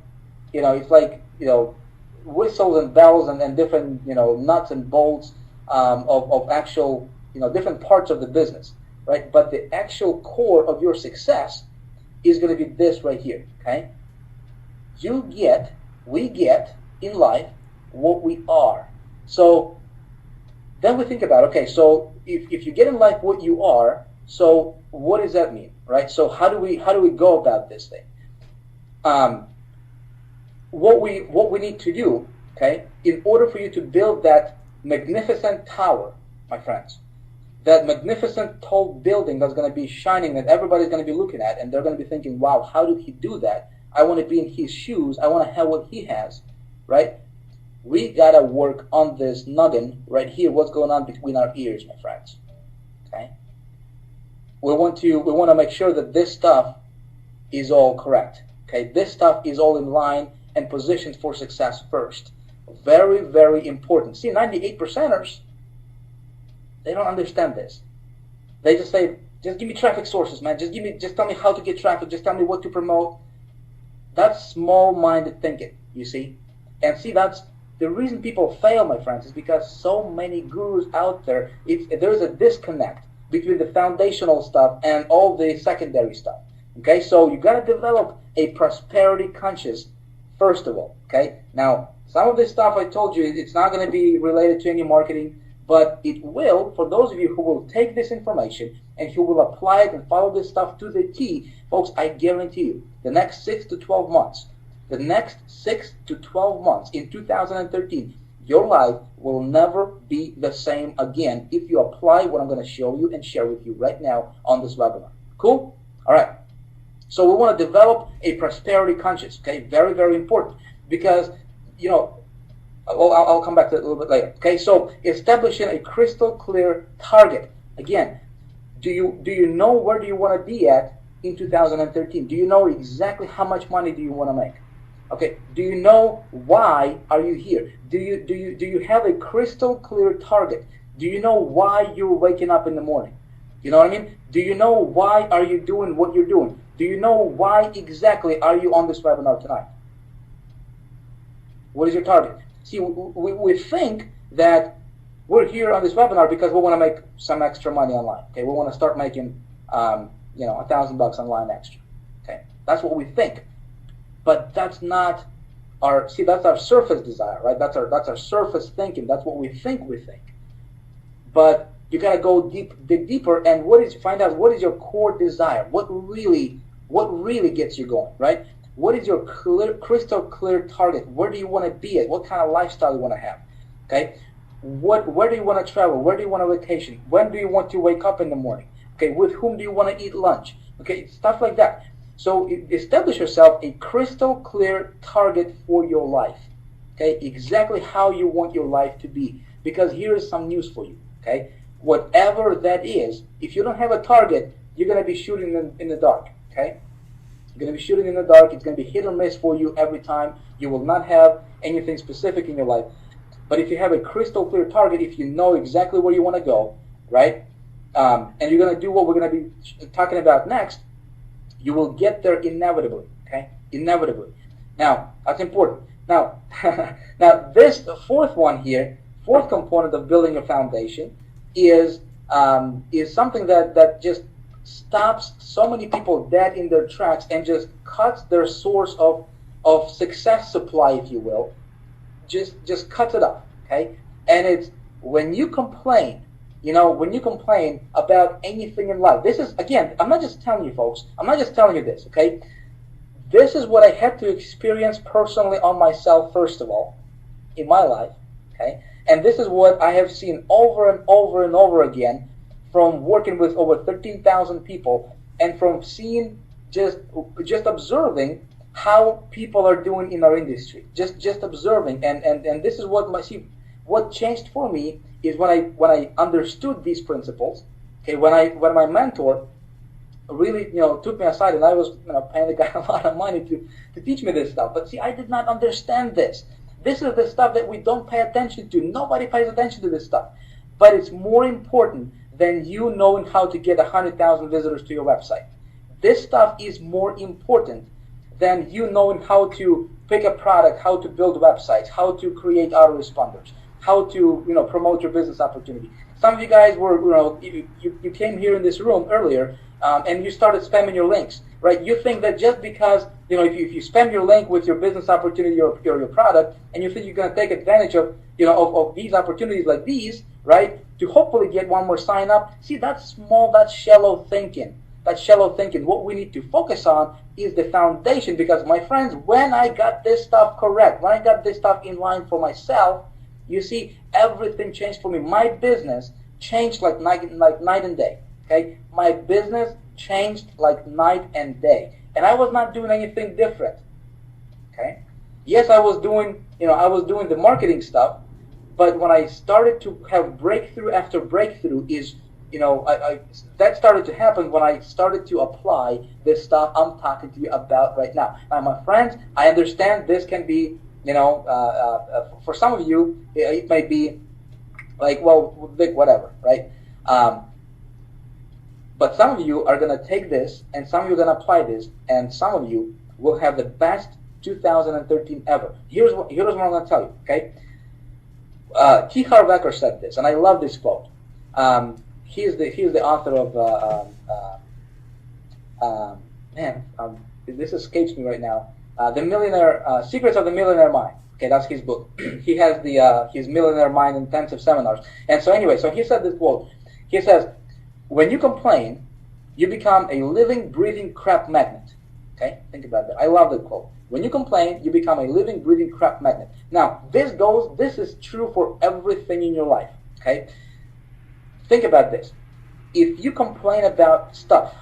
Speaker 1: whistles and bells and different nuts and bolts of actual different parts of the business, right? But the actual core of your success is going to be this right here. Okay, we get in life what we are. So then we think about, okay, so if you get in life what you are, so what does that mean, right? So how do we go about this thing? What we need to do, okay, in order for you to build that magnificent tower, my friends, that magnificent tall building that's going to be shining, that everybody's going to be looking at, and they're going to be thinking, wow, how did he do that? I want to be in his shoes. I want to have what he has, right? We got to work on this noggin right here, what's going on between our ears, my friends, okay? We want to make sure that this stuff is all correct, okay? This stuff is all in line and positioned for success first. Very, very important. See, 98%ers, they don't understand this. They just say, just give me traffic sources, man. Just tell me how to get traffic. Just tell me what to promote. That's small-minded thinking, you see. And see, that's the reason people fail, my friends, is because so many gurus out there, there's a disconnect between the foundational stuff and all the secondary stuff. Okay, so you got to develop a prosperity conscious, first of all. Okay, now some of this stuff I told you, it's not going to be related to any marketing, but it will for those of you who will take this information and who will apply it and follow this stuff to the T. Folks, I guarantee you, the next 6 to 12 months, in 2013, your life will never be the same again if you apply what I'm going to show you and share with you right now on this webinar. Cool? All right. So we want to develop a prosperity conscience, okay? Very, very important, because, you know, I'll come back to it a little bit later, okay? So establishing a crystal clear target. Again, do you know where do you want to be at in 2013? Do you know exactly how much money do you want to make? Okay, do you know why are you here? Do you have a crystal clear target? Do you know why you're waking up in the morning? You know what I mean? Do you know why are you doing what you're doing? Do you know why exactly are you on this webinar tonight? What is your target? See, we think that we're here on this webinar because we want to make some extra money online. Okay, we want to start making, you know, $1,000 online extra. Okay, that's what we think. But that's not our, see, that's our surface desire, right? That's our surface thinking. That's what we think. But you gotta go dig deeper, and find out what is your core desire. What really gets you going, right? What is your crystal clear target? Where do you want to be at? What kind of lifestyle you want to have? Okay, where do you want to travel? Where do you want to vacation? When do you want to wake up in the morning? Okay, with whom do you want to eat lunch? Okay, stuff like that. So establish yourself a crystal clear target for your life. Okay, exactly how you want your life to be. Because here is some news for you. Okay, whatever that is, if you don't have a target, you're going to be shooting in the dark. Okay, you're going to be shooting in the dark. It's going to be hit or miss for you every time. You will not have anything specific in your life. But if you have a crystal clear target, if you know exactly where you want to go, right, and you're going to do what we're going to be talking about next, you will get there inevitably, okay? Inevitably. Now, that's important. Now, now this, the fourth one here, fourth component of building a foundation is something that just stops so many people dead in their tracks and just cuts their source of success supply, if you will. Just cuts it off, okay? And it's when you complain, you know, when you complain about anything in life. This is, again, I'm not just telling you, folks. I'm not just telling you this, okay? This is what I had to experience personally on myself, first of all, in my life, okay? And this is what I have seen over and over and over again from working with over 13,000 people and from seeing, just observing how people are doing in our industry. Just observing. And this is what changed for me is when I understood these principles. Okay, when my mentor really, you know, took me aside, and I was, you know, paying the guy a lot of money to teach me this stuff. But see, I did not understand this. This is the stuff that we don't pay attention to. Nobody pays attention to this stuff. But it's more important than you knowing how to get 100,000 visitors to your website. This stuff is more important than you knowing how to pick a product, how to build websites, how to create autoresponders, how to, you know, promote your business opportunity. Some of you guys were, you know, you came here in this room earlier and you started spamming your links, right? You think that just because, you know, if you spam your link with your business opportunity or your product, and you think you're going to take advantage of, you know, of these opportunities like these, right, to hopefully get one more sign up. See, that's small, that's shallow thinking. That's shallow thinking. What we need to focus on is the foundation, because, my friends, when I got this stuff correct, when I got this stuff in line for myself, you see, everything changed for me. My business changed like night and day. Okay, my business changed like night and day, and I was not doing anything different. Okay, yes, I was doing, you know, I was doing the marketing stuff, but when I started to have breakthrough after breakthrough, is, you know, that started to happen when I started to apply this stuff I'm talking to you about right now. Now, my friends, I understand this can be, you know, for some of you, it may be like, well, Vic, whatever, right? But some of you are going to take this, and some of you are going to apply this, and some of you will have the best 2013 ever. Here's what I'm going to tell you, okay? T. Harv Eker said this, and I love this quote. He is the author of, this escapes me right now. The Millionaire Secrets of the Millionaire Mind. Okay, that's his book. He has his Millionaire Mind intensive seminars. And so anyway, so he said this quote. He says, "When you complain, you become a living, breathing crap magnet." Okay, think about that. I love that quote. When you complain, you become a living, breathing crap magnet. Now, this is true for everything in your life. Okay, think about this. If you complain about stuff,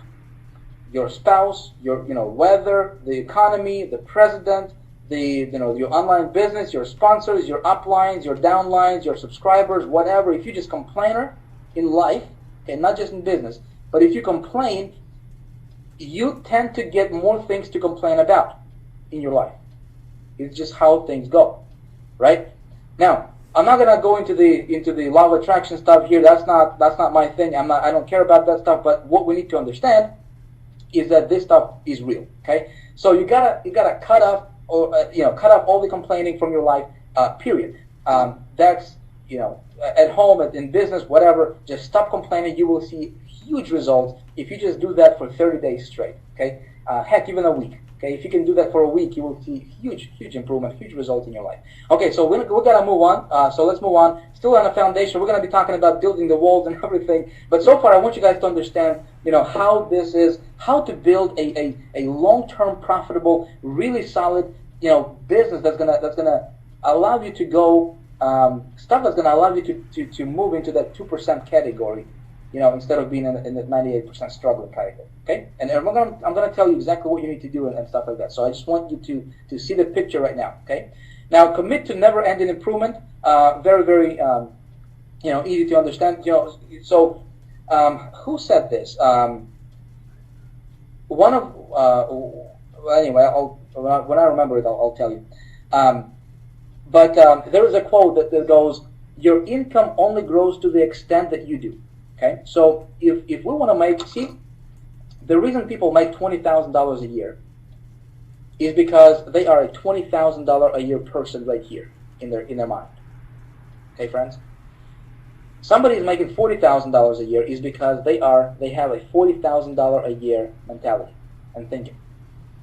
Speaker 1: your spouse, your weather, the economy, the president, your online business, your sponsors, your uplines, your downlines, your subscribers, whatever. If you're just complainer in life, okay, not just in business, but if you complain, you tend to get more things to complain about in your life. It's just how things go, right? Now, I'm not gonna go into the law of attraction stuff here. That's not my thing. I don't care about that stuff. But what we need to understand is that this stuff is real. Okay, so you gotta cut off cut off all the complaining from your life. Period. That's at home, in business, whatever. Just stop complaining. You will see huge results if you just do that for 30 days straight. Okay, heck, even a week. Okay, if you can do that for a week, you will see huge improvement, huge results in your life. Okay, so we're gonna move on. So let's move on. Still on the foundation, we're gonna be talking about building the walls and everything. But so far, I want you guys to understand, how this is, how to build a long-term, profitable, really solid, business that's gonna allow you to go, stuff that's gonna allow you to move into that 2% category. Instead of being in the 98% struggling category, okay? And I'm gonna tell you exactly what you need to do and stuff like that. So I just want you to see the picture right now, okay? Now, commit to never-ending improvement. Very, very, easy to understand. So who said this? One of anyway, when I remember it, I'll tell you. But there is a quote that goes, "Your income only grows to the extent that you do." Okay, so if we want to the reason people make $20,000 a year is because they are a $20,000 a year person right here in their mind. Okay, friends. Somebody is making $40,000 a year is because they have a $40,000 a year mentality and thinking.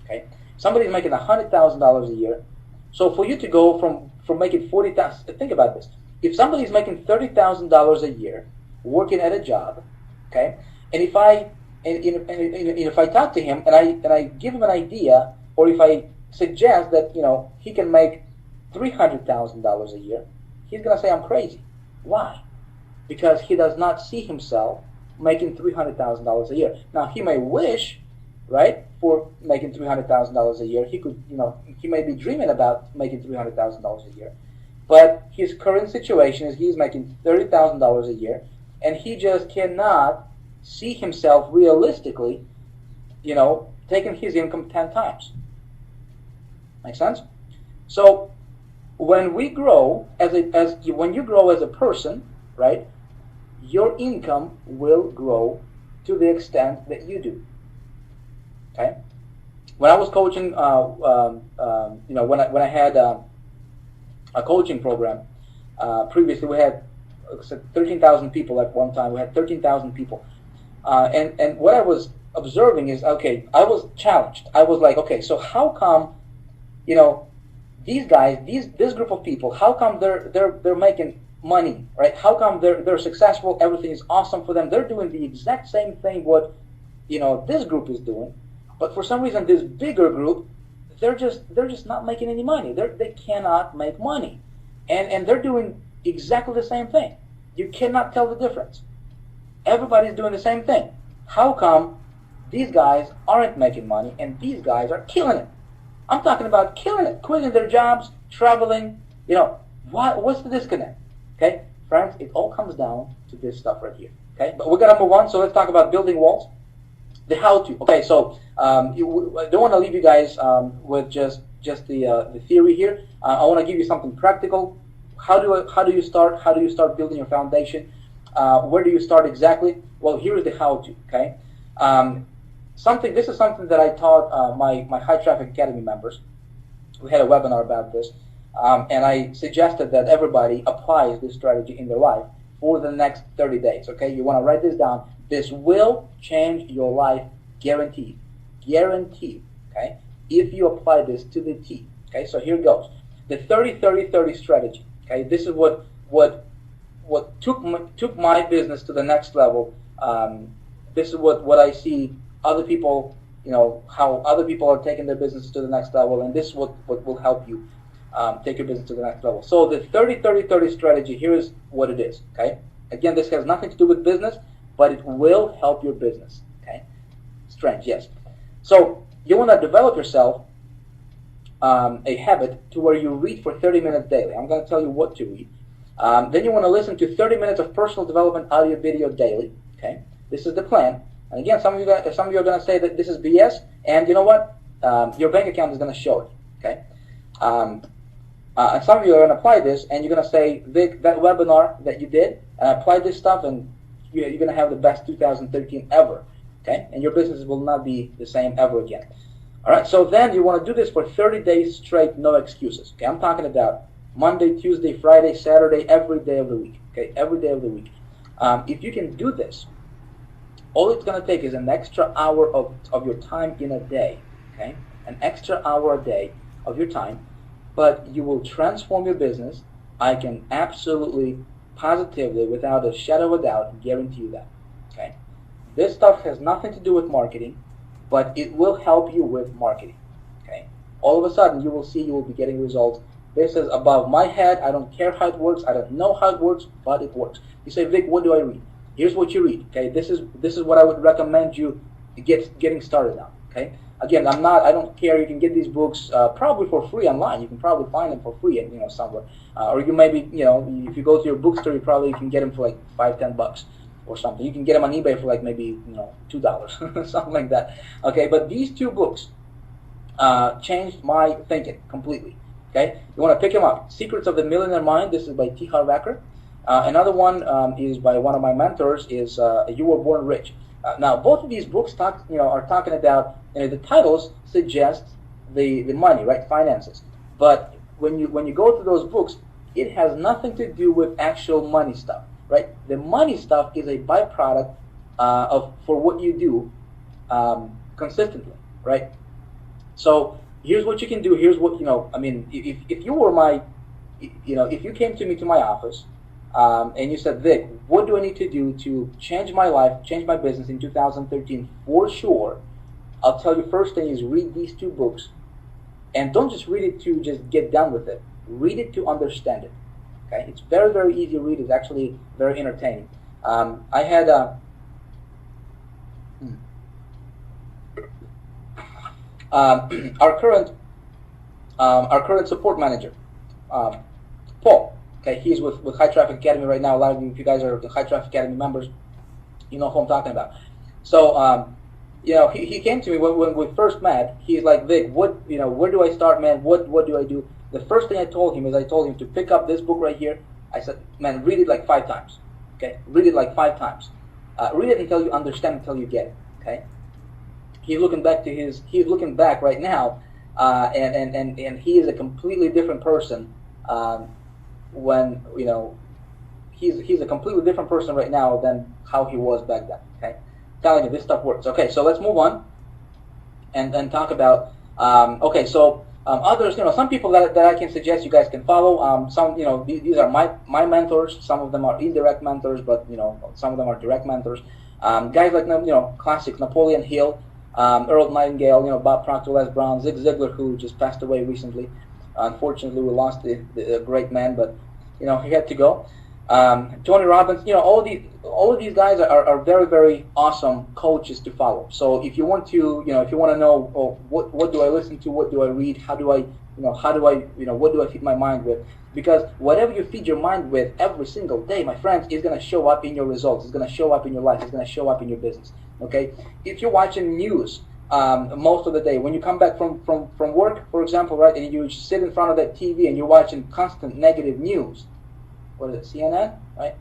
Speaker 1: Okay, somebody is making $100,000 a year. So for you to go from making $40,000, think about this. If somebody is making $30,000 a year working at a job, okay, and if I talk to him and I give him an idea, or if I suggest that he can make $300,000 a year, he's gonna say I'm crazy. Why? Because he does not see himself making $300,000 a year. Now he may wish, right, for making $300,000 a year. He could, he may be dreaming about making $300,000 a year, but his current situation is he's making $30,000 a year. And he just cannot see himself realistically, taking his income 10 times. Make sense? So when we grow when you grow as a person, right, your income will grow to the extent that you do. Okay. When I was coaching, when I had a coaching program, previously we had 13,000 people at one time. We had 13,000 people. And what I was observing is, okay, I was challenged. I was like, okay, so how come, these guys, this group of people, how come they're making money, right? How come they're successful? Everything is awesome for them. They're doing the exact same thing what, this group is doing. But for some reason, this bigger group, they're just not making any money. They cannot make money. And they're doing exactly the same thing. You cannot tell the difference. Everybody's doing the same thing. How come these guys aren't making money and these guys are killing it? I'm talking about killing it, quitting their jobs, traveling. What's the disconnect? Okay, friends, it all comes down to this stuff right here. Okay, but we're gonna move on. So let's talk about building walls. The how-to. Okay, so I don't want to leave you guys with just the theory here. I want to give you something practical. How do you start? How do you start building your foundation? Where do you start exactly? Well, here is the how-to. Okay, this is something that I taught my High Traffic Academy members. We had a webinar about this, and I suggested that everybody applies this strategy in their life for the next 30 days. Okay, you want to write this down. This will change your life, guaranteed. Guaranteed. Okay, if you apply this to the T. Okay, so here goes. The 30-30-30 strategy. Okay, this is what took my business to the next level. This is what I see other people, how other people are taking their businesses to the next level, and this is what will help you take your business to the next level. So the 30-30-30 strategy, here is what it is. Okay, again, this has nothing to do with business, but it will help your business. Okay, Strange, yes. So you want to develop yourself a habit to where you read for 30 minutes daily. I'm going to tell you what to read. Then you want to listen to 30 minutes of personal development audio video daily. Okay, this is the plan. And again, some of you are going to say that this is BS, and you know what? Your bank account is going to show it. Okay, and some of you are going to apply this, and you're going to say, Vic, that webinar that you did, and I applied this stuff, and you're going to have the best 2013 ever. Okay, and your business will not be the same ever again. All right, so then you want to do this for 30 days straight, no excuses. Okay, I'm talking about Monday, Tuesday, Friday, Saturday, every day of the week. Okay, every day of the week. If you can do this, all it's going to take is an extra hour of your time in a day. Okay, an extra hour a day of your time, but you will transform your business. I can absolutely, positively, without a shadow of a doubt, guarantee you that. Okay, this stuff has nothing to do with marketing, but it will help you with marketing. Okay, all of a sudden you will see you will be getting results. This is above my head. I don't care how it works. I don't know how it works, but it works. You say, Vic, what do I read? Here's what you read. Okay, this is what I would recommend you getting started on. Okay, again, I don't care. You can get these books probably for free online. You can probably find them for free, somewhere. Or you maybe, if you go to your bookstore, you probably can get them for like $5-10 or something. You can get them on eBay for like maybe $2, something like that. Okay, but these two books changed my thinking completely. Okay, you want to pick them up. Secrets of the Millionaire Mind. This is by T. Harv Eker. Another one is by one of my mentors. Is You Were Born Rich. Now, both of these books are talking about. The titles suggest the money, right? Finances. But when you go through those books, it has nothing to do with actual money stuff, right? The money stuff is a byproduct for what you do consistently, right? So here's what you can do. Here's what if you were if you came to me to my office and you said, Vic, what do I need to do to change my life, change my business in 2013 for sure? I'll tell you, first thing is read these two books, and don't just read it to just get done with it. Read it to understand it. Okay, it's very, very easy to read. It's actually very entertaining. I had our current support manager, Paul. Okay, he's with High Traffic Academy right now. A lot of you, if you guys are the High Traffic Academy members, you know who I'm talking about. So, he came to me when we first met. He's like, Vic, where do I start, man? What do I do? The first thing I told him to pick up this book right here. I said, man, read it like 5 times. Okay, read it like 5 times. Read it until you understand, until you get it. Okay. He's looking back right now, and he is a completely different person. He's a completely different person right now than how he was back then. Okay, telling you this stuff works. Okay, so let's move on and then talk about. Others, some people that I can suggest you guys can follow. Some, these are my mentors. Some of them are indirect mentors, but some of them are direct mentors. Guys like classic Napoleon Hill, Earl Nightingale, Bob Proctor, Les Brown, Zig Ziglar, who just passed away recently. Unfortunately, we lost the great man, but he had to go. Tony Robbins, all of these guys are very, very awesome coaches to follow. So if you want to, know, what do I listen to, what do I read, what do I feed my mind with? Because whatever you feed your mind with every single day, my friends, is going to show up in your results. It's going to show up in your life. It's going to show up in your business. Okay? If you're watching news most of the day, when you come back from work, for example, right, and you sit in front of that TV and you're watching constant negative news, what is it, CNN, right?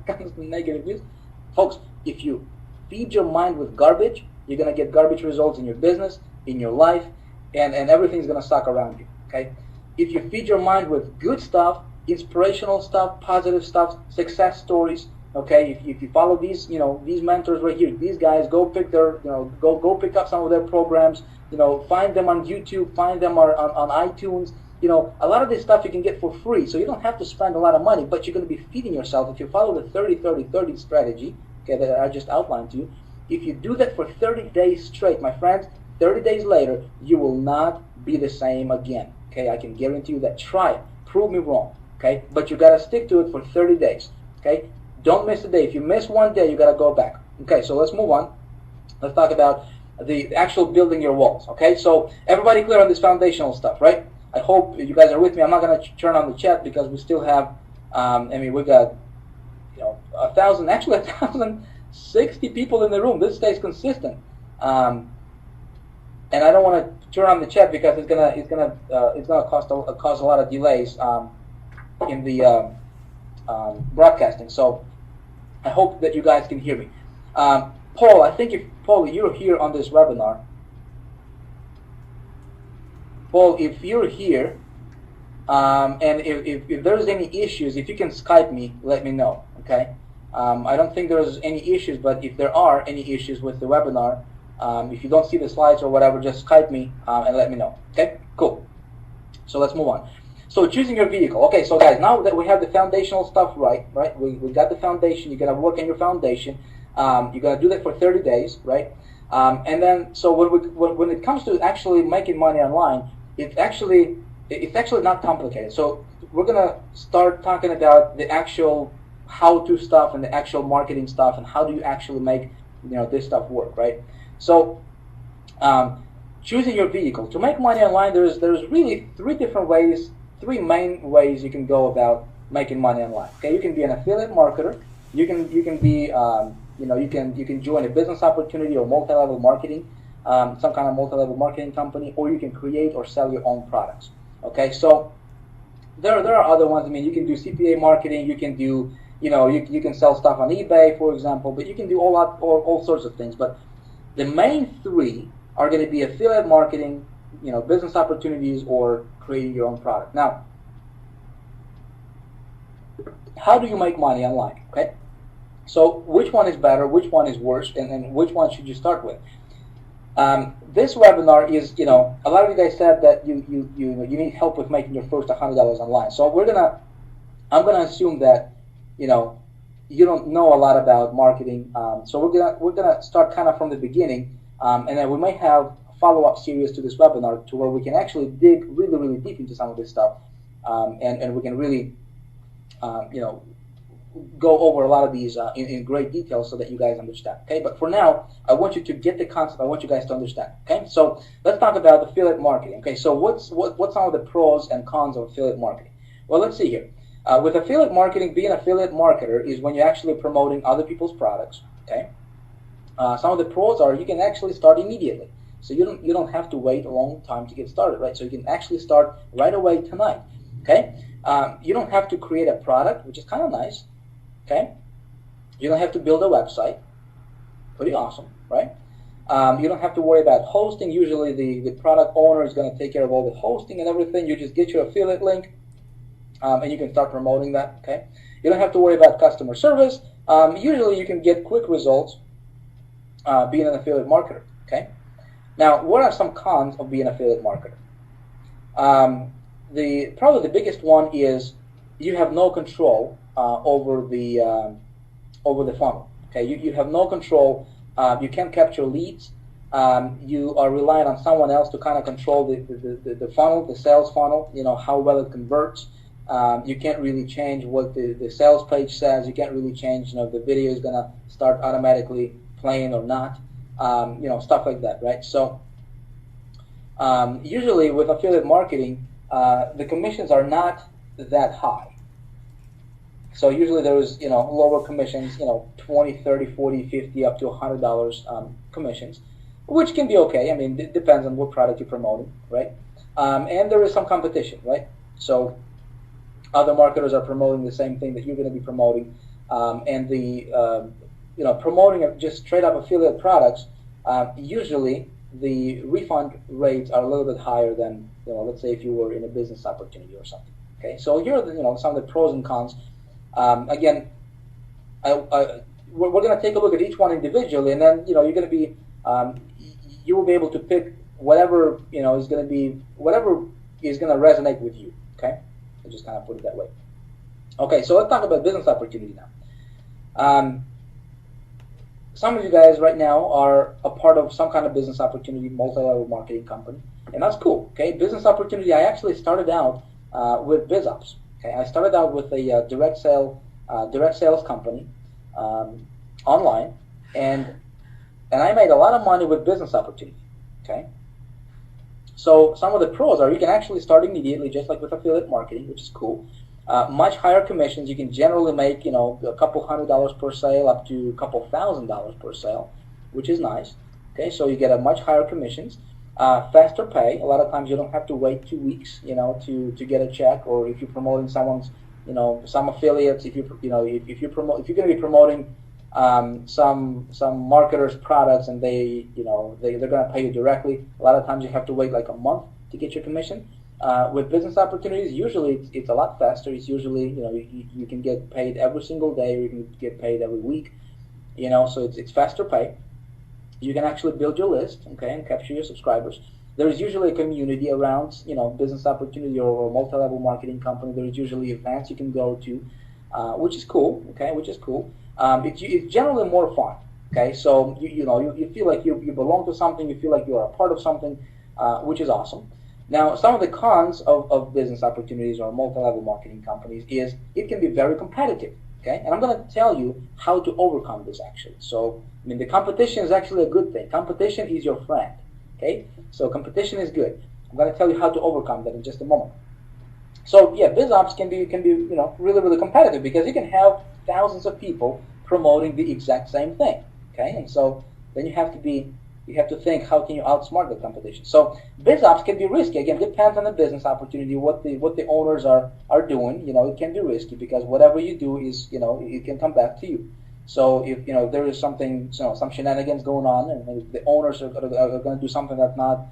Speaker 1: Constant negative news. Folks, if you feed your mind with garbage, you're going to get garbage results in your business, in your life, and everything's going to suck around you, okay? If you feed your mind with good stuff, inspirational stuff, positive stuff, success stories, okay? If you follow these, these mentors right here, these guys, go pick their, go pick up some of their programs, find them on YouTube, find them on iTunes. A lot of this stuff you can get for free, so you don't have to spend a lot of money, but you're going to be feeding yourself. If you follow the 30-30-30 strategy, okay, that I just outlined to you, if you do that for 30 days straight, my friends, 30 days later, you will not be the same again, okay? I can guarantee you that. Try it. Prove me wrong, okay? But you got to stick to it for 30 days, okay? Don't miss a day. If you miss one day, you got to go back. Okay, so let's move on. Let's talk about the actual building your walls. Okay, so everybody clear on this foundational stuff, right? I hope you guys are with me. I'm not going to turn on the chat because we still have, I mean, we got, 1,000, actually 1,060 people in the room. This stays consistent, and I don't want to turn on the chat because it's gonna cause a lot of delays in the broadcasting. So I hope that you guys can hear me. Paul, I think if Paul, you're here on this webinar. Paul, if you're here, and if there's any issues, if you can Skype me, let me know, okay? I don't think there's any issues, but if there are any issues with the webinar, if you don't see the slides or whatever, just Skype me and let me know, okay? Cool. So let's move on. So choosing your vehicle. Okay, so guys, now that we have the foundational stuff right? We got the foundation. You're going to work on your foundation. You're going to do that for 30 days, right? And then, so when it comes to actually making money online, it's actually not complicated. So we're going to start talking about the actual how-to stuff and the actual marketing stuff and how do you actually make this stuff work, right? So choosing your vehicle. To make money online, there's really three main ways you can go about making money online. Okay, you can be an affiliate marketer. You can be you can join a business opportunity or multi-level marketing, some kind of multi-level marketing company, or you can create or sell your own products. Okay, so there are other ones. I mean, you can do CPA marketing. You can do you can sell stuff on eBay, for example. But you can do all sorts of things. But the main three are going to be affiliate marketing, business opportunities, or creating your own product. Now, how do you make money online? Okay, so which one is better, which one is worse, and which one should you start with? This webinar is, a lot of you guys said that you need help with making your first $100 online. So I'm gonna assume that you don't know a lot about marketing. So we're gonna start kind of from the beginning, and then we may have follow-up series to this webinar to where we can actually dig really, really deep into some of this stuff, and we can really, go over a lot of these in great detail so that you guys understand. Okay, but for now, I want you to get the concept. I want you guys to understand. Okay, so let's talk about affiliate marketing. Okay, so what's some of the pros and cons of affiliate marketing? Well, let's see here. With affiliate marketing, being an affiliate marketer is when you're actually promoting other people's products. Okay, some of the pros are you can actually start immediately. So you don't have to wait a long time to get started, right? So you can actually start right away tonight. Okay, you don't have to create a product, which is kind of nice. Okay, you don't have to build a website. Pretty awesome, right? You don't have to worry about hosting. Usually the product owner is going to take care of all the hosting and everything. You just get your affiliate link, and you can start promoting that. Okay, you don't have to worry about customer service. Usually you can get quick results being an affiliate marketer. Okay. Now, what are some cons of being an affiliate marketer? Probably the biggest one is you have no control over the funnel. Okay, you have no control. You can't capture leads. You are reliant on someone else to kind of control the funnel, the sales funnel. How well it converts. You can't really change what the sales page says. You can't really change. The video is gonna start automatically playing or not. Stuff like that, right? So usually with affiliate marketing, the commissions are not that high. So usually there's lower commissions, 20, 30, 40, 50, up to $100 commissions, which can be okay. I mean, it depends on what product you're promoting, right? And there is some competition, right? So other marketers are promoting the same thing that you're going to be promoting, and promoting just straight up affiliate products, usually the refund rates are a little bit higher than, let's say if you were in a business opportunity or something. Okay, so here are some of the pros and cons. Again, we're going to take a look at each one individually, and then you're going to be, you will be able to pick whatever is going to resonate with you. Okay, I'll just kind of put it that way. Okay, so let's talk about business opportunity now. Some of you guys right now are a part of some kind of business opportunity, multi-level marketing company, and that's cool. Okay, business opportunity. I actually started out with BizOps. Okay, I started out with a direct sales company online, and and I made a lot of money with business opportunity. Okay. So some of the pros are you can actually start immediately, just like with affiliate marketing, which is cool. Much higher commissions. You can generally make, a couple $100 per sale up to a couple $1,000 per sale, which is nice. Okay, so you get a much higher commissions, faster pay. A lot of times you don't have to wait 2 weeks, to get a check. Or if you're promoting someone's, some affiliates, if you're going to be promoting some marketers' products, and they're going to pay you directly. A lot of times you have to wait like a month to get your commission. With business opportunities, usually it's a lot faster. It's usually you can get paid every single day, or you can get paid every week. So it's faster pay. You can actually build your list, okay, and capture your subscribers. There is usually a community around business opportunity or multi-level marketing company. There is usually events you can go to, which is cool. Okay, which is cool. It's generally more fun. Okay, so you feel like you belong to something. You feel like you are a part of something, which is awesome. Now, some of the cons of business opportunities or multi-level marketing companies is it can be very competitive. Okay, and I'm going to tell you how to overcome this actually. So, the competition is actually a good thing. Competition is your friend. Okay, so competition is good. I'm going to tell you how to overcome that in just a moment. So yeah, BizOps can be really, really competitive because you can have thousands of people promoting the exact same thing. Okay, and so then you have to think, how can you outsmart the competition? So BizOps can be risky. Again, depends on the business opportunity, what the owners are doing. It can be risky because whatever you do is it can come back to you. So if there is something, some shenanigans going on, and the owners are going to do something that's not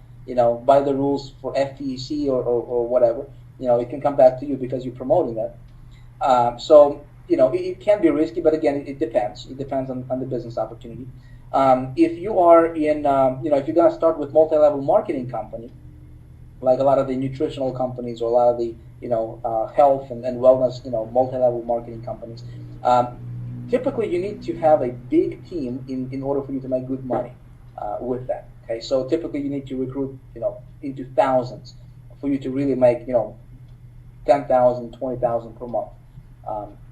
Speaker 1: by the rules for FTC or whatever, it can come back to you because you're promoting that. So it can be risky, but again, it depends. It depends on the business opportunity. If you are in, if you're going to start with multi-level marketing company, like a lot of the nutritional companies or a lot of the, health and wellness, multi-level marketing companies, typically you need to have a big team in order for you to make good money with that. Okay, so typically you need to recruit, into thousands for you to really make, 10,000, 20,000 per month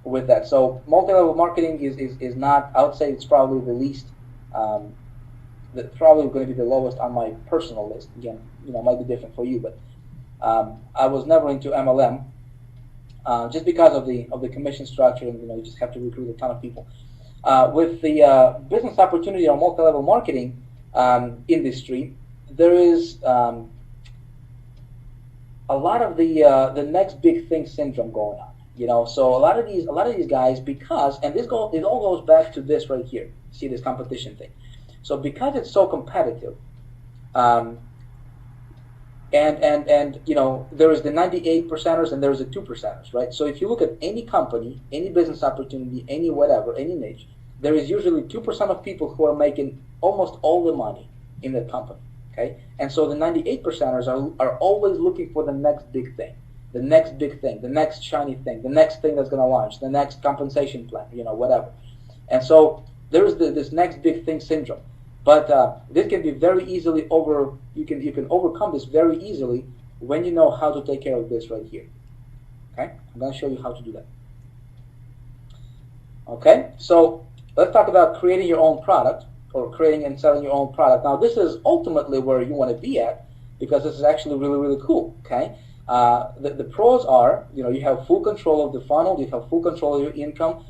Speaker 1: with that. So multi-level marketing is not, I would say it's probably the least, probably going to be the lowest on my personal list. Again, might be different for you, but I was never into MLM just because of the commission structure, and you just have to recruit a ton of people. With the business opportunity or multi-level marketing industry, there is a lot of the next big thing syndrome going on. So a lot of these guys, because, and it all goes back to this right here. See this competition thing. So because it's so competitive, and there is the 98 percenters and there is the 2 percenters, right? So if you look at any company, any business opportunity, any whatever, any niche, there is usually 2% of people who are making almost all the money in that company. Okay, and so the 98 percenters are always looking for the next big thing, the next big thing, the next shiny thing, the next thing that's going to launch, the next compensation plan, whatever. And so there is this next big thing syndrome. But this can be very easily you can overcome this very easily when you know how to take care of this right here. Okay, I'm going to show you how to do that. Okay, so let's talk about creating your own product, or creating and selling your own product. Now this is ultimately where you want to be at, because this is actually really, really cool. Okay, the pros are, you have full control of the funnel, you have full control of your income,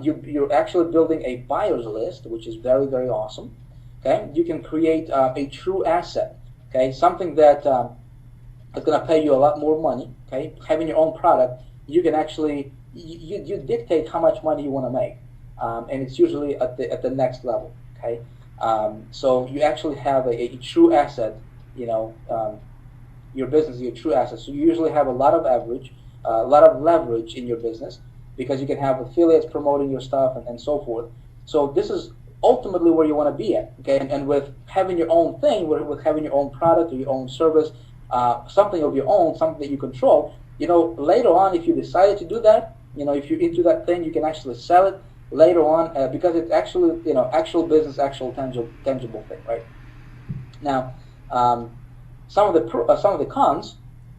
Speaker 1: you're actually building a buyer's list, which is very, very awesome. Okay, you can create a true asset. Okay, something that is going to pay you a lot more money. Okay, having your own product, you can actually you dictate how much money you want to make, and it's usually at the next level. Okay, so you actually have a true asset. Your business is your true asset. So you usually have a lot of leverage in your business, because you can have affiliates promoting your stuff and so forth. So this is ultimately where you want to be at. Okay, and with having your own thing, with having your own product or your own service, something of your own, something that you control, later on, if you decided to do that, if you're into that thing, you can actually sell it later on, because it's actually, actual business, actual tangible thing, right? Now, some of the cons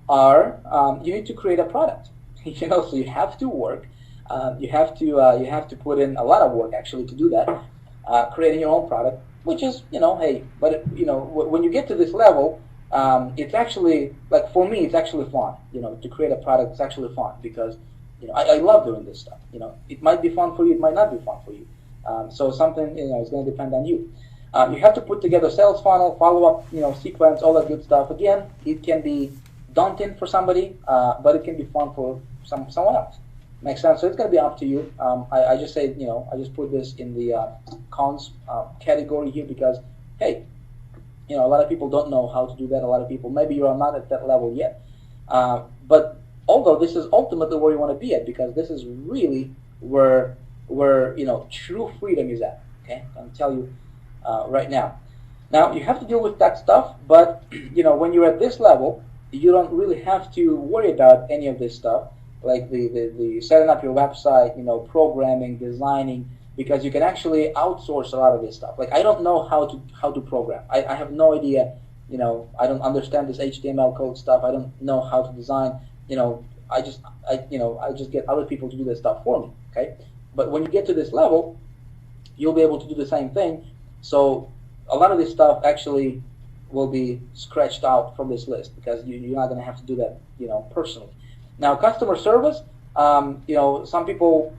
Speaker 1: are you need to create a product, so you have to work, you have to put in a lot of work actually to do that, creating your own product. which is, hey, but when you get to this level, it's actually, like, for me, it's actually fun. To create a product, it's actually fun because I love doing this stuff. It might be fun for you, it might not be fun for you. So something, it's going to depend on you. You have to put together sales funnel, follow-up, sequence, all that good stuff. Again, it can be daunting for somebody, but it can be fun for someone else. Makes sense? So it's going to be up to you. I just say, I just put this in the cons category here because, hey, a lot of people don't know how to do that. A lot of people, maybe you are not at that level yet. But although this is ultimately where you want to be at, because this is really where true freedom is at. Okay, I'm tell you right now. Now you have to deal with that stuff, but when you're at this level, you don't really have to worry about any of this stuff, like the setting up your website, programming, designing, because you can actually outsource a lot of this stuff. Like, I don't know how to program. I have no idea. I don't understand this HTML code stuff. I don't know how to design. I just get other people to do this stuff for me. Okay, but when you get to this level, you'll be able to do the same thing. So a lot of this stuff actually will be scratched out from this list because you're not going to have to do that, personally. Now, customer service, some people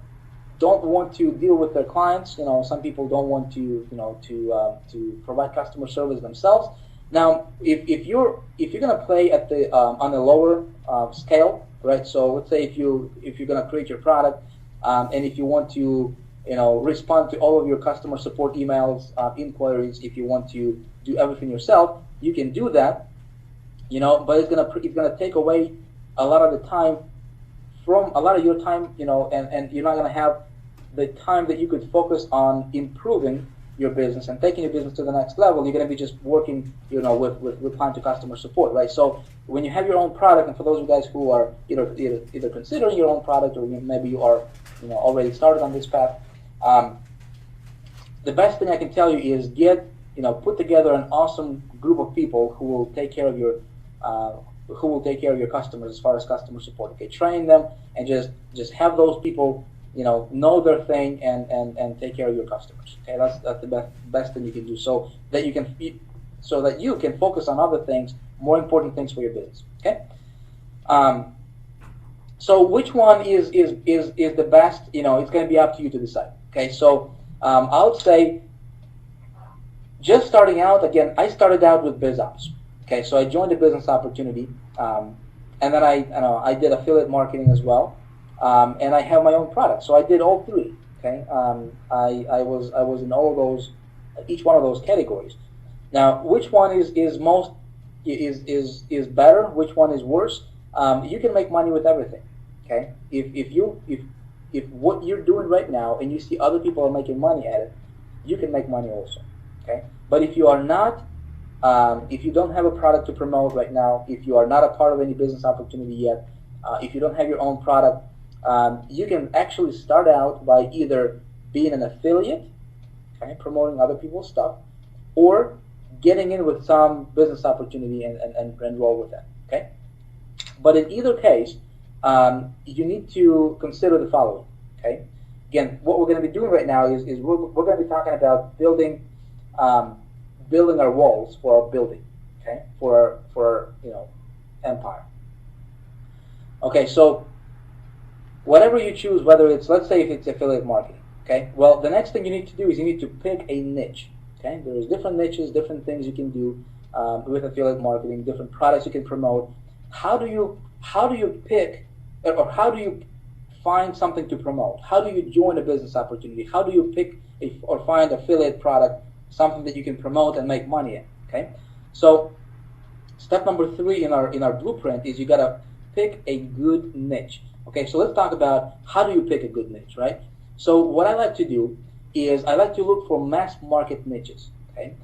Speaker 1: don't want to deal with their clients. Some people don't want to, to provide customer service themselves. Now, if you're going to play at the on a lower scale, right? So let's say if you're going to create your product, and if you want to, respond to all of your customer support emails, inquiries, if you want to do everything yourself, you can do that. But it's gonna take away a lot of the time from a lot of your time, and you're not gonna have the time that you could focus on improving your business and taking your business to the next level. You're gonna be just working, with replying to customer support, right? So when you have your own product, and for those of you guys who are either considering your own product, or maybe you are, already started on this path, the best thing I can tell you is put together an awesome group of people who will take care of your customers as far as customer support. Okay, train them and just have those people know their thing and take care of your customers. Okay, that's the best thing you can do, so that you can focus on other things, more important things for your business. Okay. So which one is the best? It's going to be up to you to decide. Okay, so I would say, just starting out, again, I started out with BizOps. Okay, so I joined a business opportunity, and then I did affiliate marketing as well, and I have my own product. So I did all three. Okay, I was in all of those, each one of those categories. Now, which one is better? Which one is worse? You can make money with everything. Okay, if what you're doing right now and you see other people are making money at it, you can make money also. Okay, but if you are not, if you don't have a product to promote right now, if you are not a part of any business opportunity yet, if you don't have your own product, you can actually start out by either being an affiliate, okay, promoting other people's stuff, or getting in with some business opportunity and roll with that. Okay, but in either case, you need to consider the following. Okay, again, what we're going to be doing right now is we're going to be talking about building our walls for our building. Okay, for our empire. Okay, so whatever you choose, whether it's, let's say if it's affiliate marketing. Okay, well, the next thing you need to do is you need to pick a niche. Okay, there's different niches, different things you can do with affiliate marketing, different products you can promote. How do you pick, or how do you find something to promote? How do you join a business opportunity? How do you pick or find affiliate product, something that you can promote and make money in? Okay, so step number 3 in our blueprint is you gotta pick a good niche. Okay, so let's talk about how do you pick a good niche, right? So what I like to do is I like to look for mass market niches. Okay,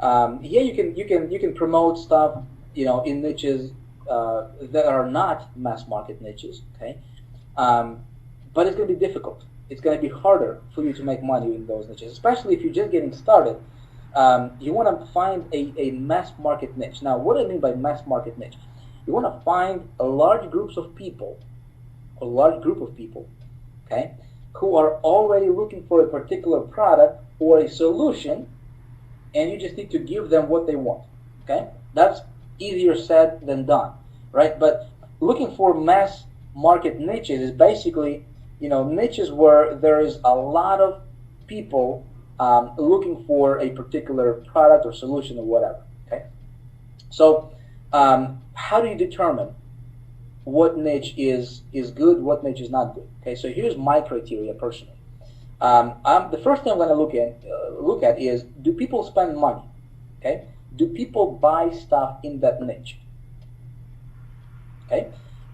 Speaker 1: yeah, you can promote stuff in niches that are not mass market niches. Okay, but it's going to be difficult. It's going to be harder for you to make money in those niches, especially if you're just getting started. You want to find a mass market niche. Now, what do I mean by mass market niche? You want to find a large group of people, okay, who are already looking for a particular product or a solution, and you just need to give them what they want. Okay, that's easier said than done, right? But looking for mass market niches is basically, niches where there is a lot of people looking for a particular product or solution or whatever. Okay, so how do you determine what niche is good, what niche is not good? Okay, so here's my criteria personally. The first thing I'm going to look at is, do people spend money? Okay, do people buy stuff in that niche? Okay,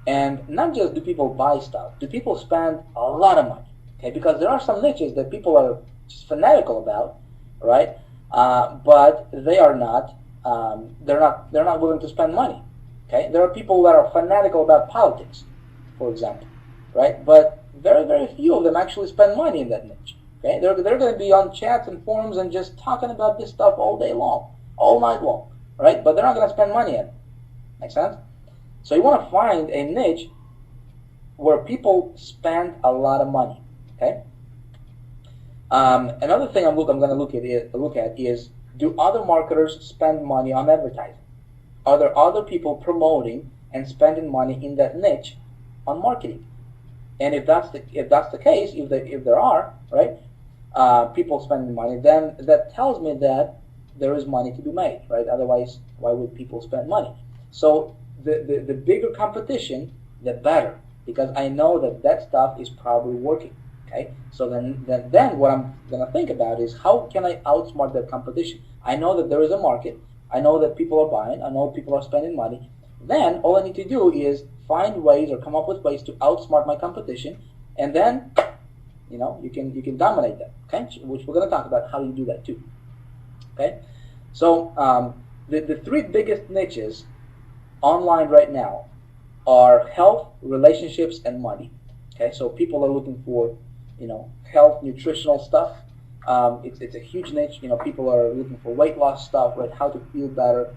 Speaker 1: and not just do people buy stuff, do people spend a lot of money? Okay, because there are some niches that people are just fanatical about, right? But they are not. They're not willing to spend money. Okay, there are people that are fanatical about politics, for example, right? But very, very few of them actually spend money in that niche. Okay, they're going to be on chats and forums and just talking about this stuff all day long, all night long, right? But they're not going to spend money in it. Make sense? So you want to find a niche where people spend a lot of money. Okay. Another thing I'm going to look at is, do other marketers spend money on advertising? Are there other people promoting and spending money in that niche on marketing? And if that's the case, if there are, right, people spending money, then that tells me that there is money to be made, right? Otherwise, why would people spend money? So the bigger competition, the better, because I know that stuff is probably working. Okay, so then what I'm gonna think about is, how can I outsmart that competition? I know that there is a market. I know that people are buying. I know people are spending money. Then all I need to do is find ways or come up with ways to outsmart my competition, and then you can dominate them. Okay, which we're gonna talk about how you do that too. Okay, so the three biggest niches online right now are health, relationships, and money. Okay, so people are looking for health, nutritional stuff. It's a huge niche. People are looking for weight loss stuff, right? How to feel better,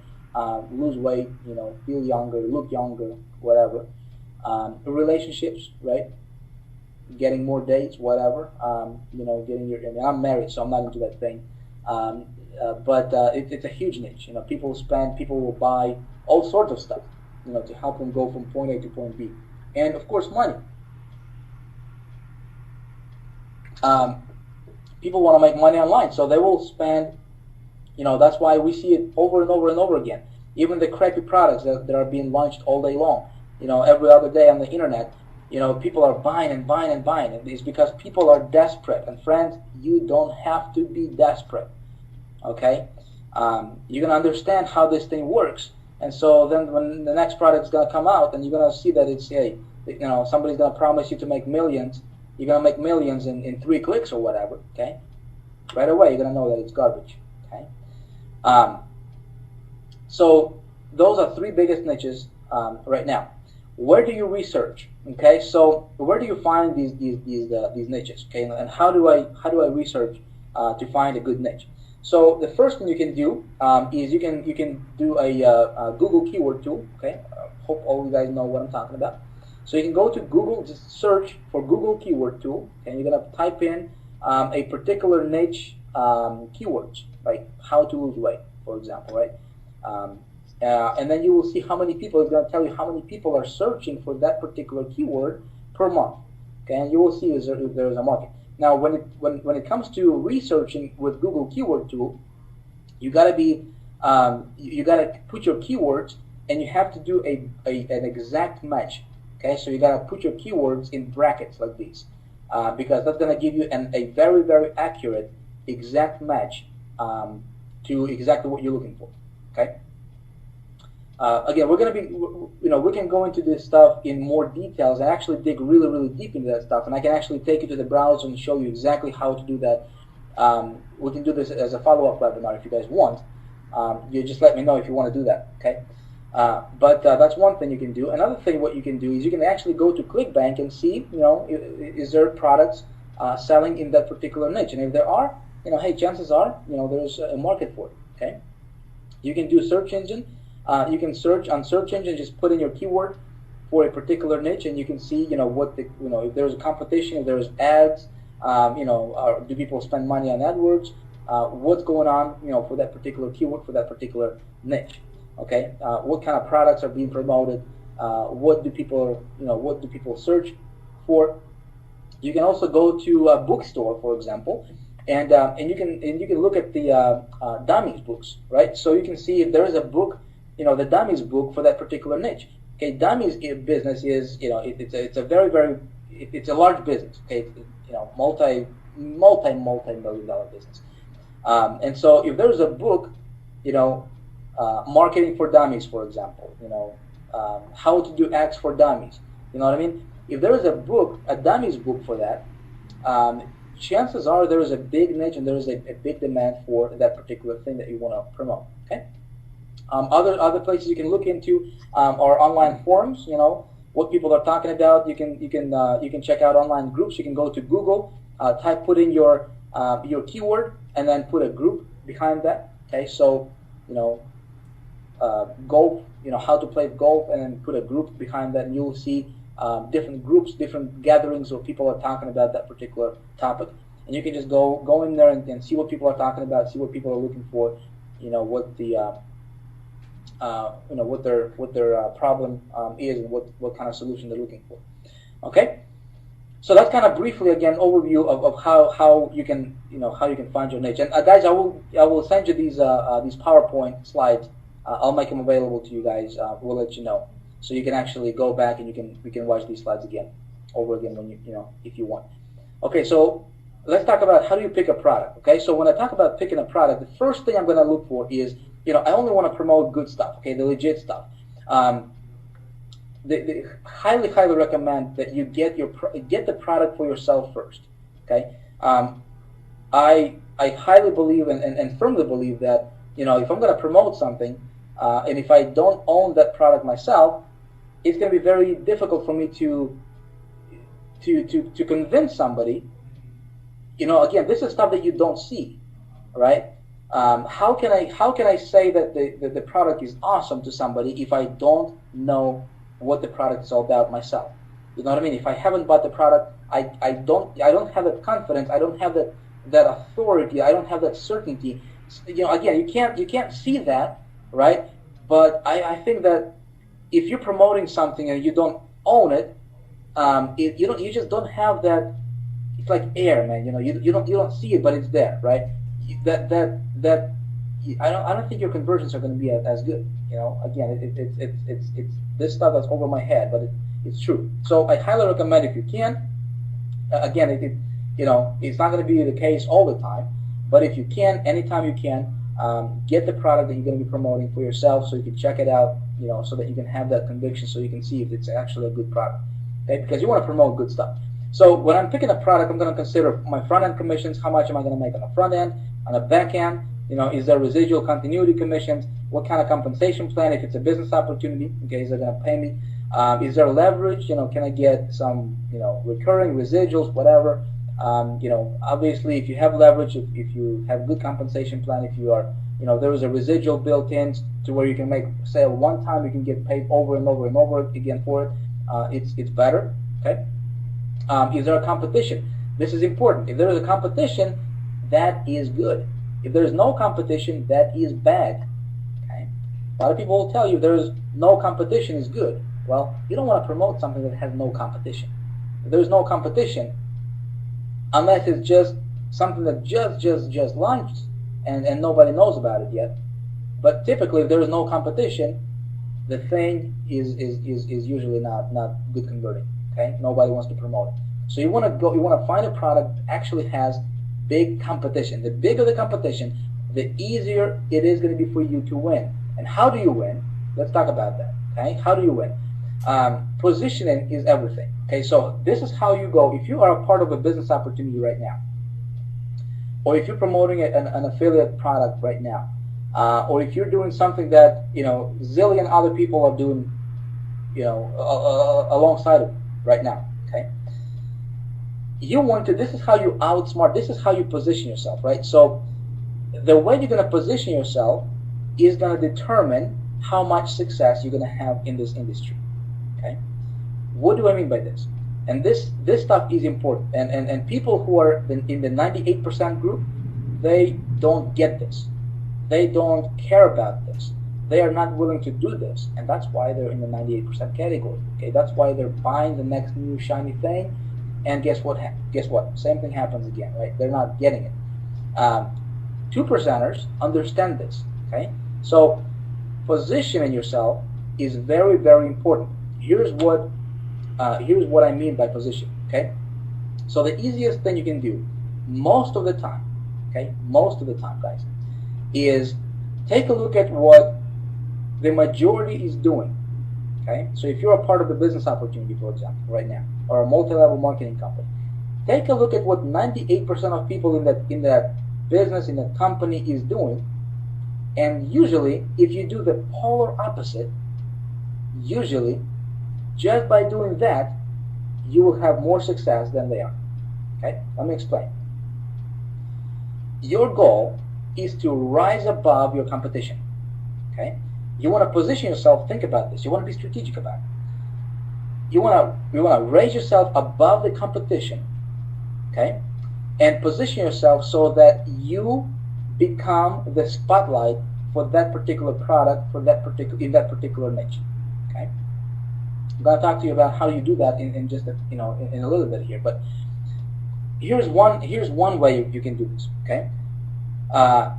Speaker 1: lose weight, feel younger, look younger, whatever. Relationships, right? Getting more dates, whatever. Getting your. I mean, I'm married, so I'm not into that thing. But it's a huge niche. People will buy all sorts of stuff, to help them go from point A to point B, and of course, money. People want to make money online, so they will spend. That's why we see it over and over and over again. Even the crappy products that are being launched all day long, every other day on the internet, people are buying and buying and buying. It's because people are desperate. And friends, you don't have to be desperate. Okay, you're gonna understand how this thing works, and so then when the next product is gonna come out, and you're gonna see that it's somebody's gonna promise you to make millions. You're gonna make millions in 3 clicks or whatever. Okay, right away you're gonna know that it's garbage. Okay, so those are 3 biggest niches right now. Where do you research? Okay, so where do you find these niches? Okay, and how do I research to find a good niche? So the first thing you can do is you can do a Google keyword tool. Okay, hope all you guys know what I'm talking about. So you can go to Google, just search for Google keyword tool, and you're gonna type in a particular niche keywords, like how to lose weight, for example, right? And then you will see how many people. It's gonna tell you how many people are searching for that particular keyword per month. Okay, and you will see if there is a market. Now, when it comes to researching with Google keyword tool, you gotta put your keywords, and you have to do an exact match. Okay, so you gotta put your keywords in brackets like these, because that's gonna give you a very, very accurate exact match to exactly what you're looking for. Okay. Again, we're gonna be, we can go into this stuff in more details and actually dig really, really deep into that stuff, and I can actually take you to the browser and show you exactly how to do that. We can do this as a follow-up webinar if you guys want. You just let me know if you want to do that. Okay. But that's one thing you can do. Another thing, what you can do is you can actually go to ClickBank and see, is there products selling in that particular niche, and if there are, hey, chances are, there's a market for it. Okay. You can do search engine. You can search on search engine, just put in your keyword for a particular niche, and you can see, if there's a competition, if there's ads, do people spend money on AdWords? what's going on, for that particular keyword, for that particular niche. Okay, what kind of products are being promoted? What do people, search for? You can also go to a bookstore, for example, and you can look at the dummies books, right? So you can see if there is a book, the dummies book for that particular niche. Okay, dummies business is, it's a very it's a large business. Okay, multi-million dollar business. And so if there's a book, marketing for dummies, for example, how to do ads for dummies, you know what I mean? If there is a book, a dummies book for that, chances are there is a big niche and there is a big demand for that particular thing that you want to promote. Okay. Other places you can look into are online forums. What people are talking about. You can check out online groups. You can go to Google, put in your keyword, and then put a group behind that. Okay, so golf. How to play golf, and then put a group behind that, and you'll see different groups, different gatherings where people are talking about that particular topic, and you can just go in there and see what people are talking about, see what people are looking for, what the what their problem is, and what kind of solution they're looking for. Okay, so that's kind of briefly again overview of how you can find your niche. And guys, I will send you these PowerPoint slides. I'll make them available to you guys. We'll let you know, so you can actually go back and we can watch these slides over again when if you want. Okay, so let's talk about how do you pick a product. Okay, so when I talk about picking a product, the first thing I'm going to look for is I only want to promote good stuff. Okay, the legit stuff. They highly recommend that you get the product for yourself first. Okay, I highly believe and firmly believe that if I'm going to promote something, and if I don't own that product myself, it's going to be very difficult for me to convince somebody. Again, this is stuff that you don't see, right? How can I say that the product is awesome to somebody if I don't know what the product is all about myself? You know what I mean? If I haven't bought the product, I don't have that confidence. I don't have that authority. I don't have that certainty. Again, you can't see that, right? But I think that if you're promoting something and you don't own it, you just don't have that. It's like air, man. You don't see it, but it's there, right? I don't think your conversions are going to be as good. Again, it's this stuff that's over my head, but it's true. So I highly recommend if you can. Again, it's not going to be the case all the time, but if you can, anytime you can, get the product that you're going to be promoting for yourself, so you can check it out. So that you can have that conviction, so you can see if it's actually a good product. Okay, because you want to promote good stuff. So when I'm picking a product, I'm going to consider my front-end commissions. How much am I going to make on the front end? On the back end, is there residual continuity commissions? What kind of compensation plan? If it's a business opportunity, okay, is it going to pay me? Is there leverage? Can I get some, recurring residuals, whatever? Obviously, if you have leverage, if you have good compensation plan, if you are, there is a residual built in to where you can make sale one time, you can get paid over and over and over again for it. It's better. Okay. Is there a competition? This is important. If there is a competition, that is good. If there is no competition, that is bad. Okay? A lot of people will tell you there is no competition is good. Well, you don't want to promote something that has no competition. If there is no competition, unless it's just something that just launched and nobody knows about it yet. But typically, if there is no competition, the thing is usually not good converting. Okay, nobody wants to promote it. So you want to find a product that actually has big competition. The bigger the competition, the easier it is going to be for you to win. And how do you win? Let's talk about that. Okay, how do you win? Positioning is everything. Okay, so this is how you go. If you are a part of a business opportunity right now, or if you're promoting an affiliate product right now, or if you're doing something that zillion other people are doing, alongside of right now. Okay, this is how you outsmart. This is how you position yourself, right? So the way you're going to position yourself is going to determine how much success you're going to have in this industry. Okay, what do I mean by this? And this stuff is important. And people who are in the 98% group, they don't get this. They don't care about this. They are not willing to do this, and that's why they're in the 98% category. Okay, that's why they're buying the next new shiny thing, and guess what? Guess what? Same thing happens again, right? They're not getting it. 2%ers understand this. Okay, so positioning yourself is very, very important. Here's what I mean by position. Okay, so the easiest thing you can do, most of the time, okay, most of the time, guys, is take a look at what the majority is doing. Okay, so if you're a part of the business opportunity, for example, right now, or a multi-level marketing company, take a look at what 98% of people in that business, in that company is doing, and usually, if you do the polar opposite, usually, just by doing that, you will have more success than they are. Okay, let me explain. Your goal is to rise above your competition. Okay, you want to position yourself. Think about this. You want to be strategic about it. You want to raise yourself above the competition. Okay, and position yourself so that you become the spotlight for that particular product, in that particular niche. Okay, I'm going to talk to you about how you do that in just in a little bit here. But here's one way you can do this. Okay.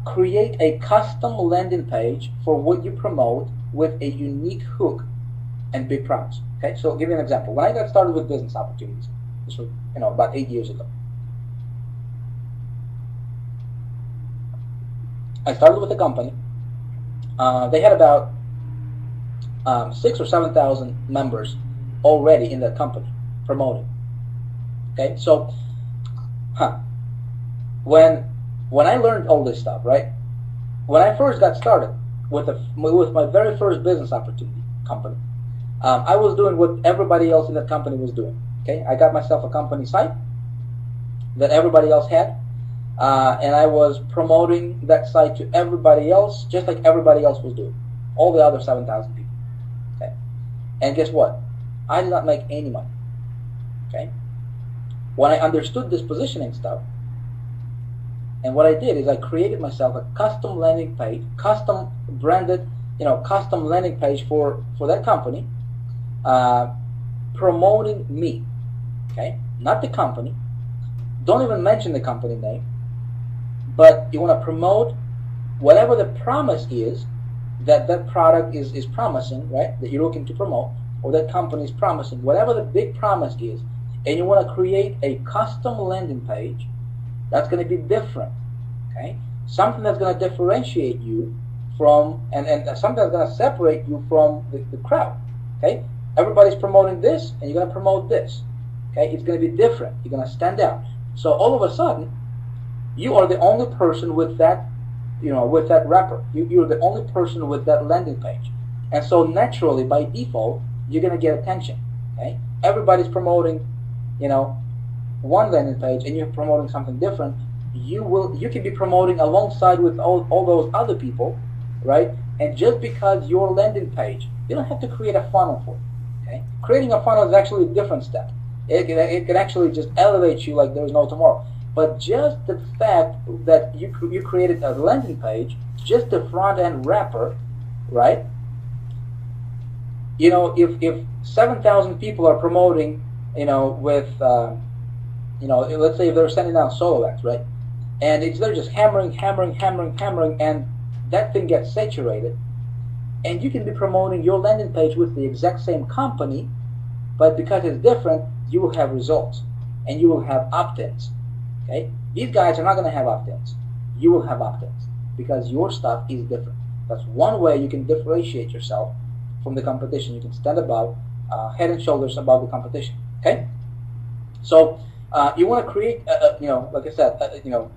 Speaker 1: Create a custom landing page for what you promote with a unique hook and big promise. Okay, so I'll give you an example. When I got started with business opportunities, this was about 8 years ago. I started with a company. They had about 6,000 or 7,000 members already in that company promoting. Okay, so when I learned all this stuff, right? When I first got started with my very first business opportunity company, I was doing what everybody else in that company was doing. Okay, I got myself a company site that everybody else had, and I was promoting that site to everybody else, just like everybody else was doing, all the other 7,000 people. Okay, and guess what? I did not make any money. Okay, when I understood this positioning stuff. And what I did is I created myself a custom landing page, custom branded, custom landing page for that company, promoting me. Okay, not the company. Don't even mention the company name. But you want to promote whatever the promise is that product is promising, right? That you're looking to promote, or that company is promising, whatever the big promise is, and you want to create a custom landing page. That's going to be different, okay? Something that's going to differentiate you from, and something that's going to separate you from the crowd, okay? Everybody's promoting this, and you're going to promote this, okay? It's going to be different. You're going to stand out. So all of a sudden, you are the only person with that, with that wrapper. You're the only person with that landing page. And so naturally, by default, you're going to get attention, okay? Everybody's promoting, one landing page, and you're promoting something different. You can be promoting alongside with all those other people, right? And just because your landing page, you don't have to create a funnel for it. Okay, creating a funnel is actually a different step. It can actually just elevate you like there's no tomorrow. But just the fact that you created a landing page, just the front end wrapper, right? If 7,000 people are promoting, with let's say if they're sending out solo ads, right? And they're just hammering, and that thing gets saturated. And you can be promoting your landing page with the exact same company, but because it's different, you will have results, and you will have opt-ins. Okay? These guys are not going to have opt-ins. You will have opt-ins because your stuff is different. That's one way you can differentiate yourself from the competition. You can stand above, head and shoulders above the competition. Okay? So you want to create, like I said, you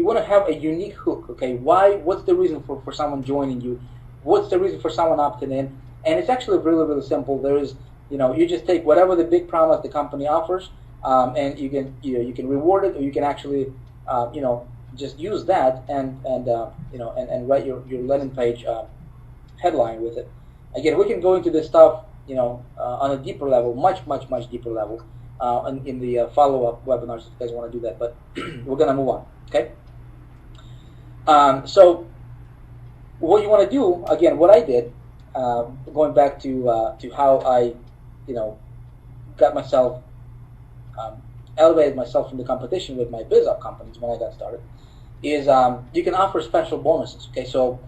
Speaker 1: want to have a unique hook. Okay? Why? What's the reason for someone joining you? What's the reason for someone opting in? And it's actually really, really simple. There is, you just take whatever the big promise the company offers, and you can reward it, or you can actually, just use that and write your landing page headline with it. Again, we can go into this stuff, on a deeper level, much deeper level. in the follow-up webinars if you guys want to do that. But we're gonna move on. Okay. So what you want to do again? What I did, going back to how I, got myself elevated myself from the competition with my biz up companies when I got started, is you can offer special bonuses. Okay, so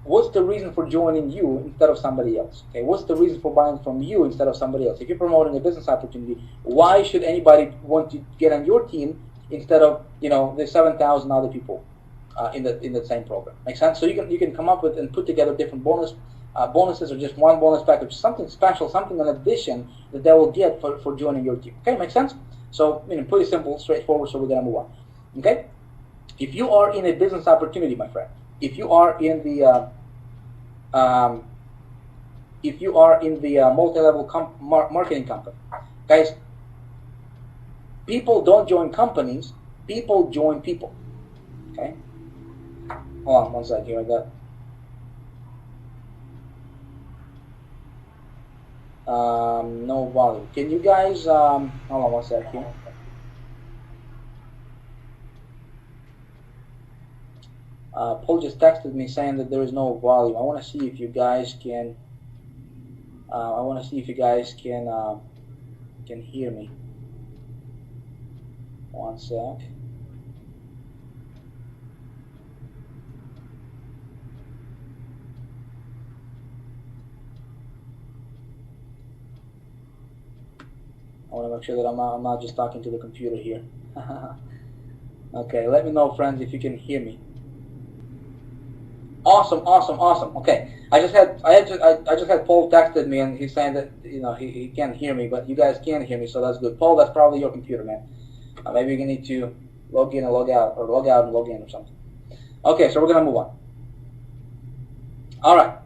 Speaker 1: what's the reason for joining you instead of somebody else? Okay, what's the reason for buying from you instead of somebody else? If you're promoting a business opportunity, why should anybody want to get on your team instead of the 7,000 other people in the same program? Make sense? So you can come up with and put together different bonuses or just one bonus package, something special, something in addition that they will get for joining your team. Okay, make sense? So pretty simple, straightforward. So we're gonna move on. Okay, if you are in a business opportunity, my friend, if you are in the multi-level marketing company, guys, people don't join companies. People join people. Okay, hold on one second here. I got. No volume. Can you guys hold on one sec here. Paul just texted me saying that there is no volume. I want to see if you guys can can hear me. One sec. I want to make sure that I'm not just talking to the computer here. Okay, let me know, friends, if you can hear me. Awesome. Okay, I just had Paul texted me and he's saying that he can't hear me, but you guys can hear me, so that's good. Paul, that's probably your computer, man. Maybe you need to log in and log out, or log out and log in, or something. Okay, so we're gonna move on. All right.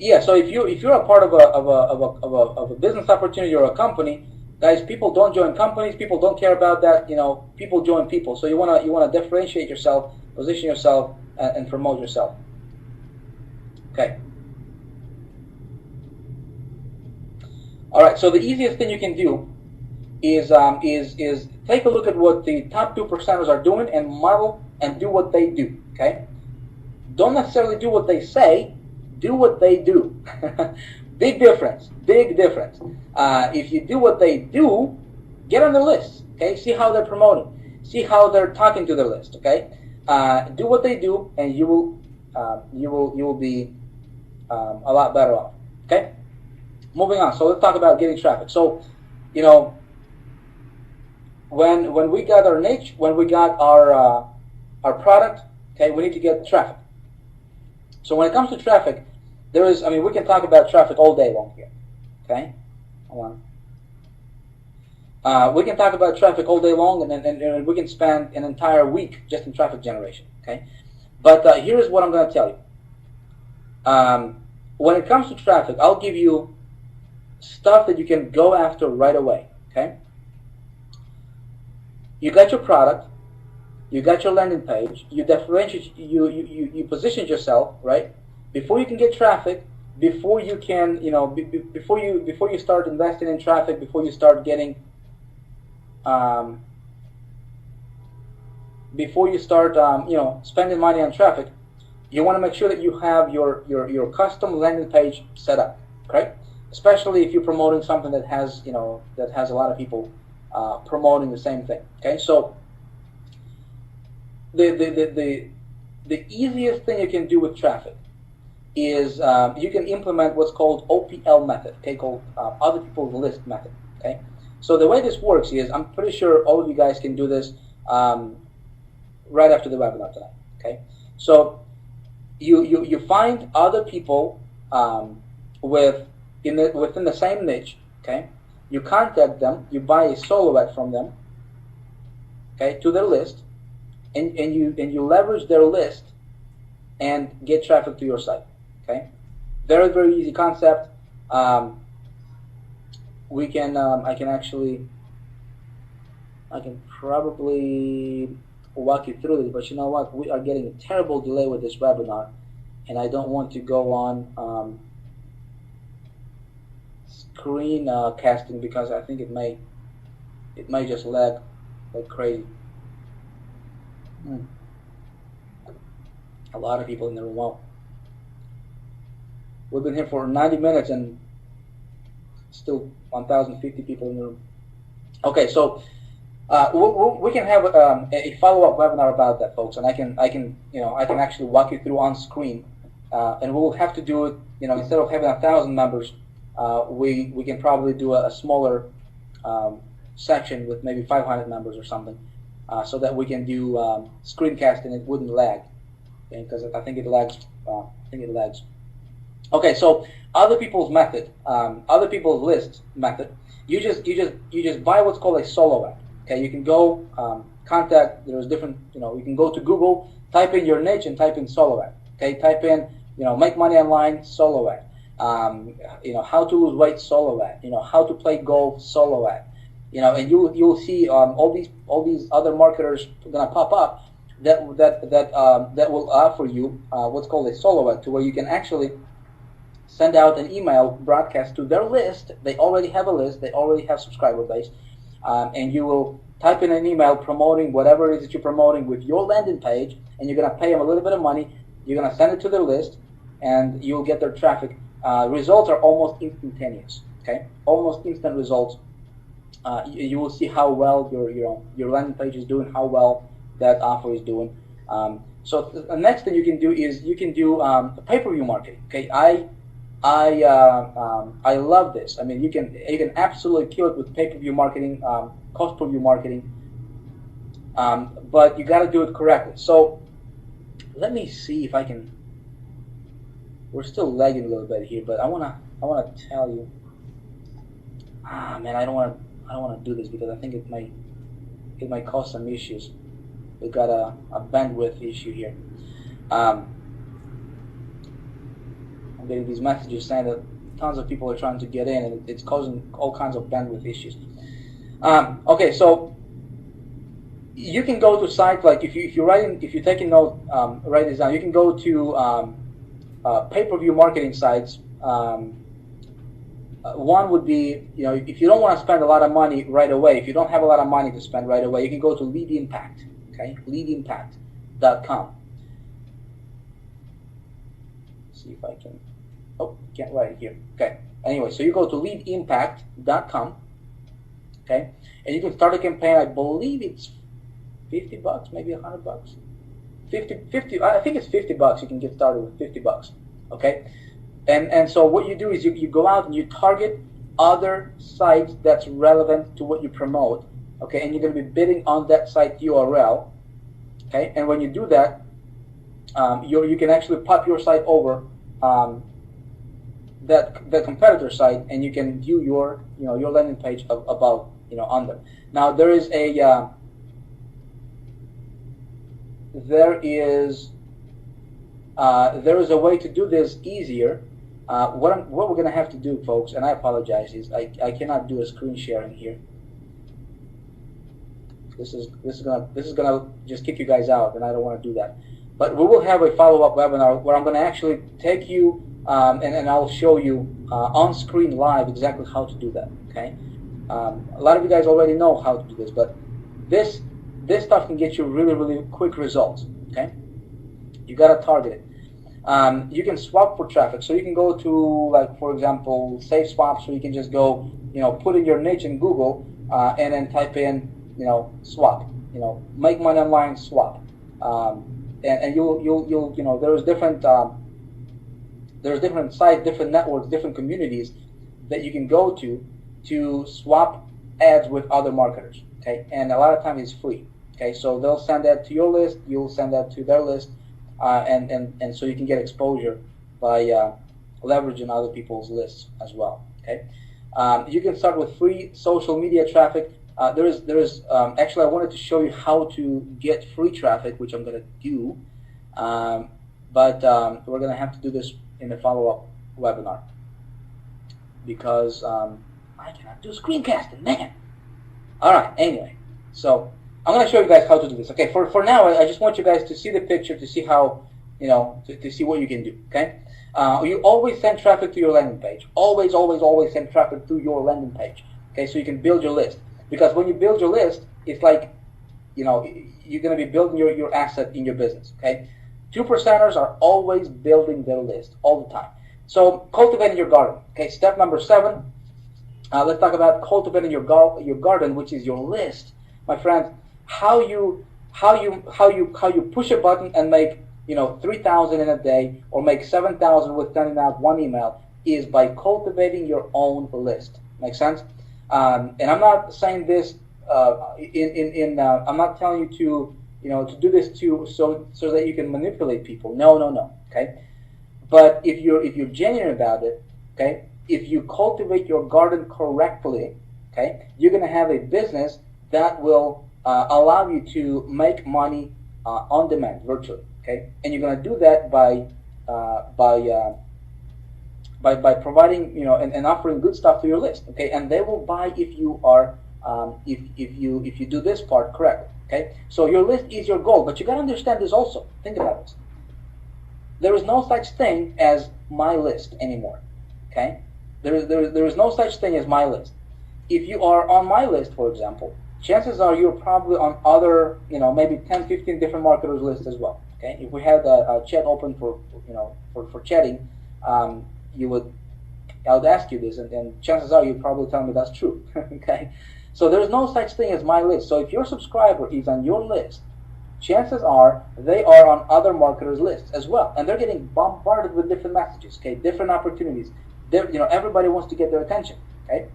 Speaker 1: Yeah, so if you're a part of a business opportunity or a company, guys, people don't join companies. People don't care about that. People join people. So you wanna differentiate yourself, position yourself, and promote yourself. Okay. All right. So the easiest thing you can do is take a look at what the top 2%ers are doing and model and do what they do. Okay. Don't necessarily do what they say. Do what they do. Big difference. If you do what they do, get on the list. Okay, see how they're promoting. See how they're talking to their list. Okay, do what they do, and you will be a lot better off. Okay, moving on. So let's talk about getting traffic. So, when we got our niche, when we got our product, okay, we need to get traffic. So when it comes to traffic, we can talk about traffic all day long here. Okay, hold on. We can talk about traffic all day long, and we can spend an entire week just in traffic generation. Okay, but here's what I'm going to tell you. When it comes to traffic, I'll give you stuff that you can go after right away. Okay, you got your product, you got your landing page, you differentiate, you positioned yourself right. Before you can get traffic, before you can, before you start investing in traffic, before you start getting, spending money on traffic, you want to make sure that you have your custom landing page set up, right? Especially if you're promoting something that has, that has a lot of people promoting the same thing. Okay, so the easiest thing you can do with traffic is you can implement what's called OPL method, okay, called other people's list method. Okay, so the way this works is, I'm pretty sure all of you guys can do this right after the webinar tonight. Okay, so you find other people within the same niche. Okay, you contact them, you buy a solo ad from them. Okay, to their list, and you leverage their list and get traffic to your site. Okay, very easy concept. I can probably walk you through this, but you know what? We are getting a terrible delay with this webinar, and I don't want to go on screen casting because I think it may just lag like crazy. A lot of people in the room. Wow. We've been here for 90 minutes and still 1,050 people in the room. Okay, so we can have a follow-up webinar about that, folks, and I can actually walk you through on screen, and we'll have to do it. Instead of having 1,000 members, we can probably do a smaller section with maybe 500 members or something, so that we can do screencast and it wouldn't lag, because I think it lags. Okay, so other people's method, other people's list method. You just buy what's called a solo ad. Okay, you can go contact. There's different. You can go to Google, type in your niche, and type in solo ad. Okay, type in make money online solo ad. How to lose weight solo ad. How to play golf solo ad. And you'll see all these other marketers gonna pop up that will offer you what's called a solo ad, to where you can actually send out an email broadcast to their list. They already have a list. They already have subscriber base, and you will type in an email promoting whatever it is that you're promoting with your landing page, and you're gonna pay them a little bit of money. You're gonna send it to their list, and you'll get their traffic. Results are almost instantaneous. Okay, almost instant results. You will see how well your landing page is doing, how well that offer is doing. So the next thing you can do is you can do pay-per-view marketing. Okay, I love this. I mean, you can absolutely kill it with pay-per-view marketing, cost-per-view marketing, but you got to do it correctly. So let me see if I can. We're still lagging a little bit here, but I wanna tell you. Man, I don't want to do this because I think it might cause some issues. We got a bandwidth issue here. I'm getting these messages saying that tons of people are trying to get in, and it's causing all kinds of bandwidth issues. Okay, so you can go to sites like if you're taking note, write this down. You can go to pay-per-view marketing sites. One would be, if you don't want to spend a lot of money right away, if you don't have a lot of money to spend right away, you can go to Lead Impact. Okay, leadimpact.com. See if I can. Oh, can't write it here. Okay. Anyway, so you go to leadimpact.com. Okay, and you can start a campaign. I believe it's $50, maybe $100. 50. I think it's $50. You can get started with $50. Okay, and so what you do is you go out and you target other sites that's relevant to what you promote. Okay, and you're going to be bidding on that site URL. Okay, and when you do that, you can actually pop your site over that competitor site, and you can view your your landing page about on them. Now there is a way to do this easier. What we're going to have to do, folks, and I apologize, is I cannot do a screen sharing here. This is gonna just kick you guys out, and I don't want to do that. But we will have a follow-up webinar where I'm going to actually take you and I'll show you on screen live exactly how to do that. Okay, a lot of you guys already know how to do this, but this stuff can get you really quick results. Okay, you got to target it. You can swap for traffic, so you can go to, like, for example, Save Swap. So you can just go, put in your niche in Google and then type in, swap, make money online swap, and you'll there's different sites, different networks, different communities that you can go to swap ads with other marketers. Okay, and a lot of times it's free. Okay, so they'll send that to your list, you'll send that to their list, and so you can get exposure by leveraging other people's lists as well. Okay, you can start with free social media traffic. There is actually, I wanted to show you how to get free traffic, which I'm going to do, but we're going to have to do this in the follow-up webinar because I cannot do screencasting, man. All right, anyway, so I'm going to show you guys how to do this. Okay, for now, I just want you guys to see the picture, to see how to see what you can do. Okay. You always send traffic to your landing page. Always, always, always send traffic to your landing page. Okay, so you can build your list. Because when you build your list, it's like, you're going to be building your asset in your business. Okay, 2%ers are always building their list all the time. So cultivating your garden. Okay, step number 7. Let's talk about cultivating your garden, which is your list, my friends. How you push a button and make 3,000 in a day, or make 7,000 with sending out one email, is by cultivating your own list. Make sense? And I'm not saying this I'm not telling you to do this so that you can manipulate people. No. Okay, but if you're genuine about it, okay, if you cultivate your garden correctly, okay, you're going to have a business that will allow you to make money on demand, virtually. Okay, and you're going to do that by providing and offering good stuff to your list. Okay, and they will buy if you are if you do this part correctly. Okay, so your list is your goal, but you got to understand this also. Think about this. There is no such thing as my list anymore. Okay, there is no such thing as my list. If you are on my list, for example, chances are you're probably on other, maybe 10, 15 different marketers' lists as well. Okay, if we had a chat open for chatting, I would ask you this, and chances are you'd probably tell me that's true. Okay, so there's no such thing as my list. So if your subscriber is on your list, chances are they are on other marketers' lists as well, and they're getting bombarded with different messages. Okay, different opportunities. Everybody wants to get their attention. Okay,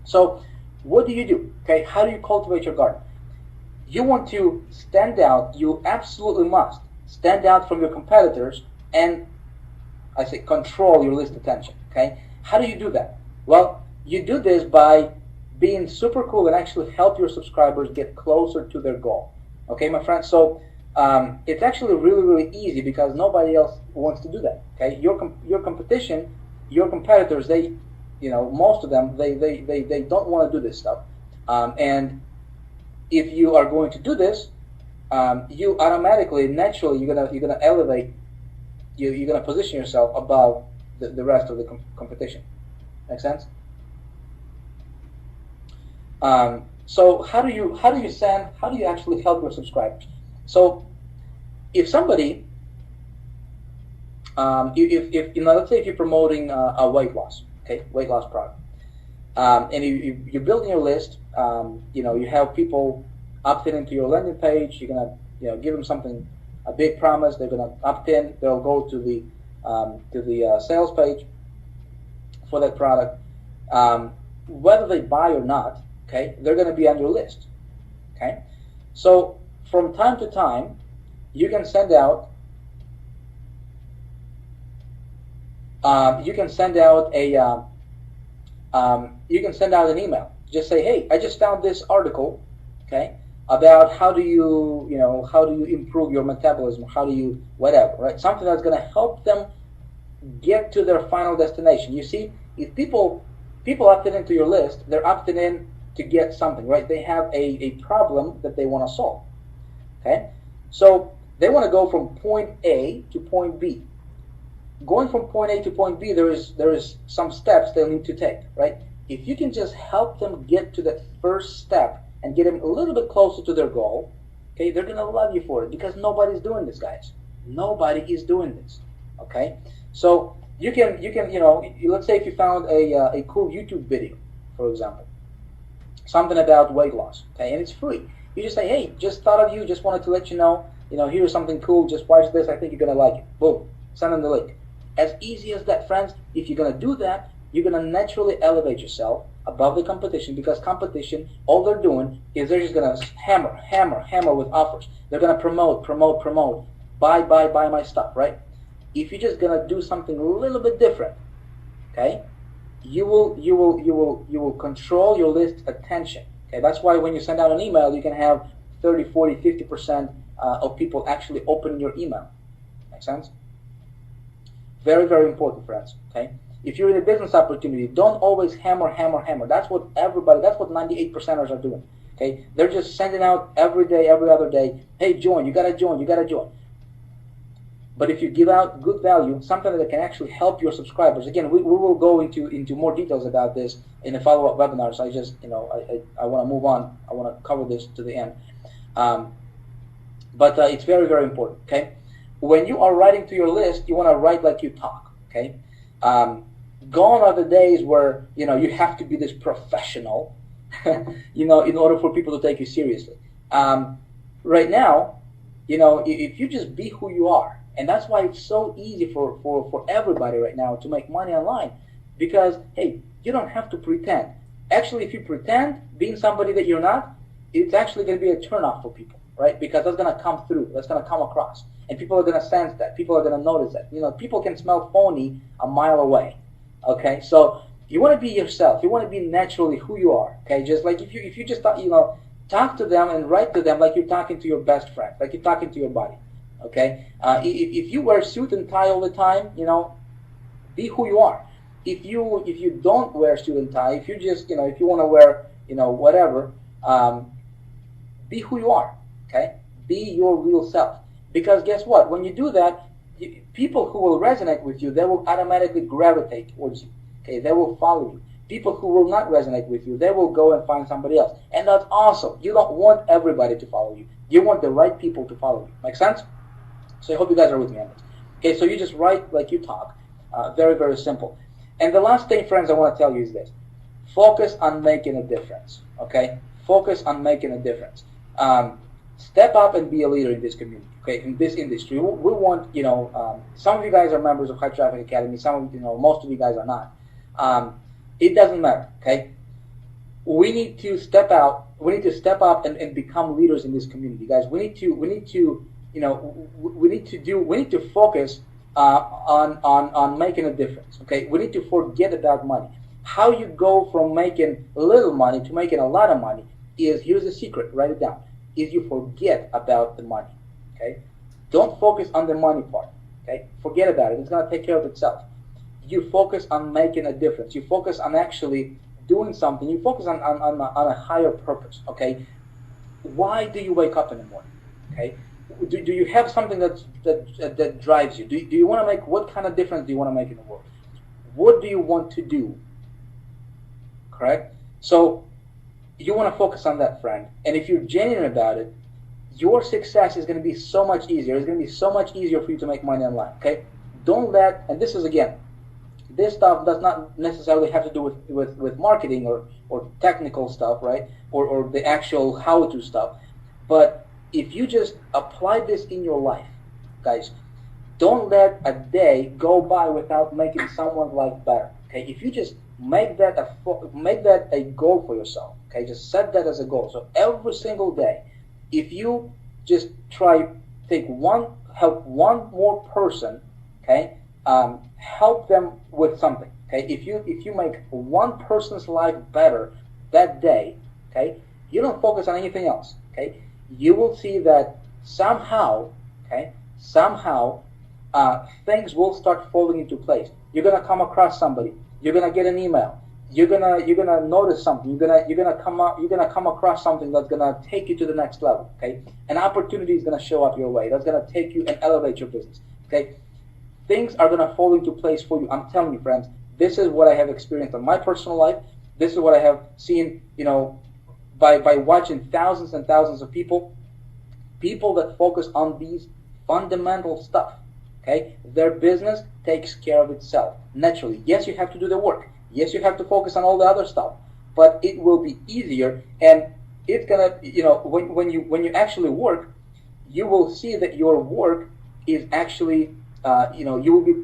Speaker 1: so what do you do? Okay, how do you cultivate your garden? You want to stand out. You absolutely must stand out from your competitors, and I say control your list attention. Okay, how do you do that? Well, you do this by being super cool and actually help your subscribers get closer to their goal. Okay, my friends. So it's actually really, really easy because nobody else wants to do that. Okay, your competition, your competitors, they, most of them, they don't want to do this stuff, and if you are going to do this, you automatically, naturally, you're gonna elevate. You're gonna position yourself above the rest of the competition. Make sense? So how do you actually help your subscribers? So if somebody, if let's say if you're promoting a weight loss, weight loss product, and you're building your list, you have people opt in into your landing page. You're gonna give them something, a big promise. They're gonna opt in. They'll go to the sales page for that product. Whether they buy or not, they're gonna be on your list. Okay, so from time to time, you can send out an email. Just say, hey, I just found this article, about how do you improve your metabolism, how do you whatever, right? Something that's going to help them get to their final destination. You see, if people opted into your list, they're opted in to get something, right? They have a problem that they want to solve. Okay, so they want to go from point A to point B. Going from point A to point B, there is some steps they'll need to take, right? If you can just help them get to that first step and get them a little bit closer to their goal, they're gonna love you for it, because nobody's doing this, guys. Nobody is doing this. Okay, so you can let's say if you found a cool YouTube video, for example, something about weight loss, and it's free. You just say, hey, just thought of you, just wanted to let you know, here's something cool. Just watch this. I think you're gonna like it. Boom, send them the link. As easy as that, friends. If you're going to do that, you're going to naturally elevate yourself above the competition, because competition, all they're doing is they're just going to hammer with offers. They're going to promote, buy my stuff, right? If you're just going to do something a little bit different, you will control your list attention. That's why when you send out an email, you can have 30, 40, 50% of people actually opening your email. Make sense? Very, very important, friends. If you're in a business opportunity, don't always hammer. That's what 98%ers are doing. They're just sending out every day, every other day, hey, join, you gotta join. But if you give out good value, something that can actually help your subscribers, again, we will go into more details about this in the follow-up webinars. I just, I want to move on. I want to cover this to the end. But it's very, very important, okay? When you are writing to your list, you want to write like you talk, okay? Gone are the days where, you have to be this professional, in order for people to take you seriously. Right now, if you just be who you are, and that's why it's so easy for everybody right now to make money online, because, hey, you don't have to pretend. Actually, if you pretend being somebody that you're not, it's actually going to be a turnoff for people, right? Because that's going to come through, that's going to come across, and people are going to sense that, people are going to notice that. People can smell phony a mile away, okay? So you want to be yourself, you want to be naturally who you are, okay? Just like if you just talk to them and write to them like you're talking to your best friend, like you're talking to your buddy, okay? If you wear suit and tie all the time, be who you are. If you don't wear suit and tie, if you just, if you want to wear, whatever, be who you are, okay? Be your real self. Because guess what? When you do that, people who will resonate with you, they will automatically gravitate towards you, okay? They will follow you. People who will not resonate with you, they will go and find somebody else. And that's awesome. You don't want everybody to follow you. You want the right people to follow you. Make sense? So I hope you guys are with me on this. Okay, so you just write like you talk. Very, very simple. And the last thing, friends, I want to tell you is this. Focus on making a difference. Okay? Focus on making a difference. Step up and be a leader in this community. Okay? In this industry. We want, some of you guys are members of High Traffic Academy. Some of most of you guys are not. It doesn't matter, okay? We need to step out. We need to step up and become leaders in this community, guys. We need to focus on making a difference, okay? We need to forget about money. How you go from making little money to making a lot of money is, here's the secret, write it down, is you forget about the money, okay? Don't focus on the money part, okay? Forget about it. It's going to take care of itself. You focus on making a difference. You focus on actually doing something. You focus on a higher purpose, okay? Why do you wake up in the morning, okay? Do you have something that drives you? Do you want to make, what kind of difference do you want to make in the world? What do you want to do, correct? So you want to focus on that, friend. And if you're genuine about it, your success is going to be so much easier. It's going to be so much easier for you to make money online, okay? Don't let, and this is, again, this stuff does not necessarily have to do with marketing or technical stuff, right? Or the actual how-to stuff. But if you just apply this in your life, guys, don't let a day go by without making someone's life better. Okay? If you just make that a goal for yourself, okay? Just set that as a goal. So every single day, if you just help one more person, okay? Help them with something, okay? If you make one person's life better that day, okay, you don't focus on anything else, okay? You will see that somehow, okay, things will start falling into place. You're gonna come across somebody. You're gonna get an email. You're gonna notice something. You're gonna come across something that's gonna take you to the next level, okay? An opportunity is gonna show up your way. That's gonna take you and elevate your business, okay? Things are going to fall into place for you. I'm telling you, friends, this is what I have experienced in my personal life. This is what I have seen, by watching thousands and thousands of people that focus on these fundamental stuff, okay? Their business takes care of itself naturally. Yes, you have to do the work. Yes, you have to focus on all the other stuff, but it will be easier, and it's going to, when you actually work, you will see that your work is actually you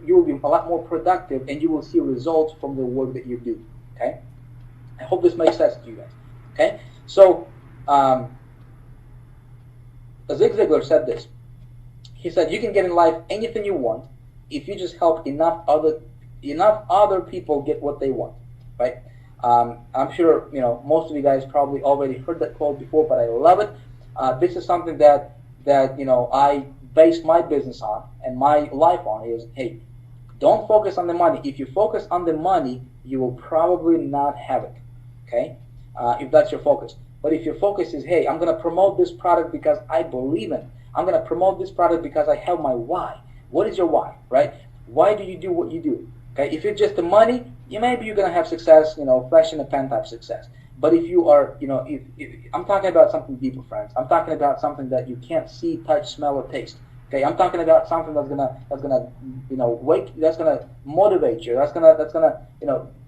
Speaker 1: will be a lot more productive, and you will see results from the work that you do. Okay, I hope this makes sense to you guys. Okay, so Zig Ziglar said this. He said, "You can get in life anything you want if you just help enough other people get what they want." Right? I'm sure most of you guys probably already heard that quote before, but I love it. This is something that I base my business on and my life on is, hey, don't focus on the money. If you focus on the money, you will probably not have it, okay, if that's your focus. But if your focus is, hey, I'm going to promote this product because I believe in it. I'm going to promote this product because I have my why. What is your why, right? Why do you do what you do? Okay, if it's just the money, maybe you're gonna have success, flash in the pan type success. But if you are, if I'm talking about something deeper, friends. I'm talking about something that you can't see, touch, smell, or taste. Okay, I'm talking about something that's gonna that's gonna motivate you. That's gonna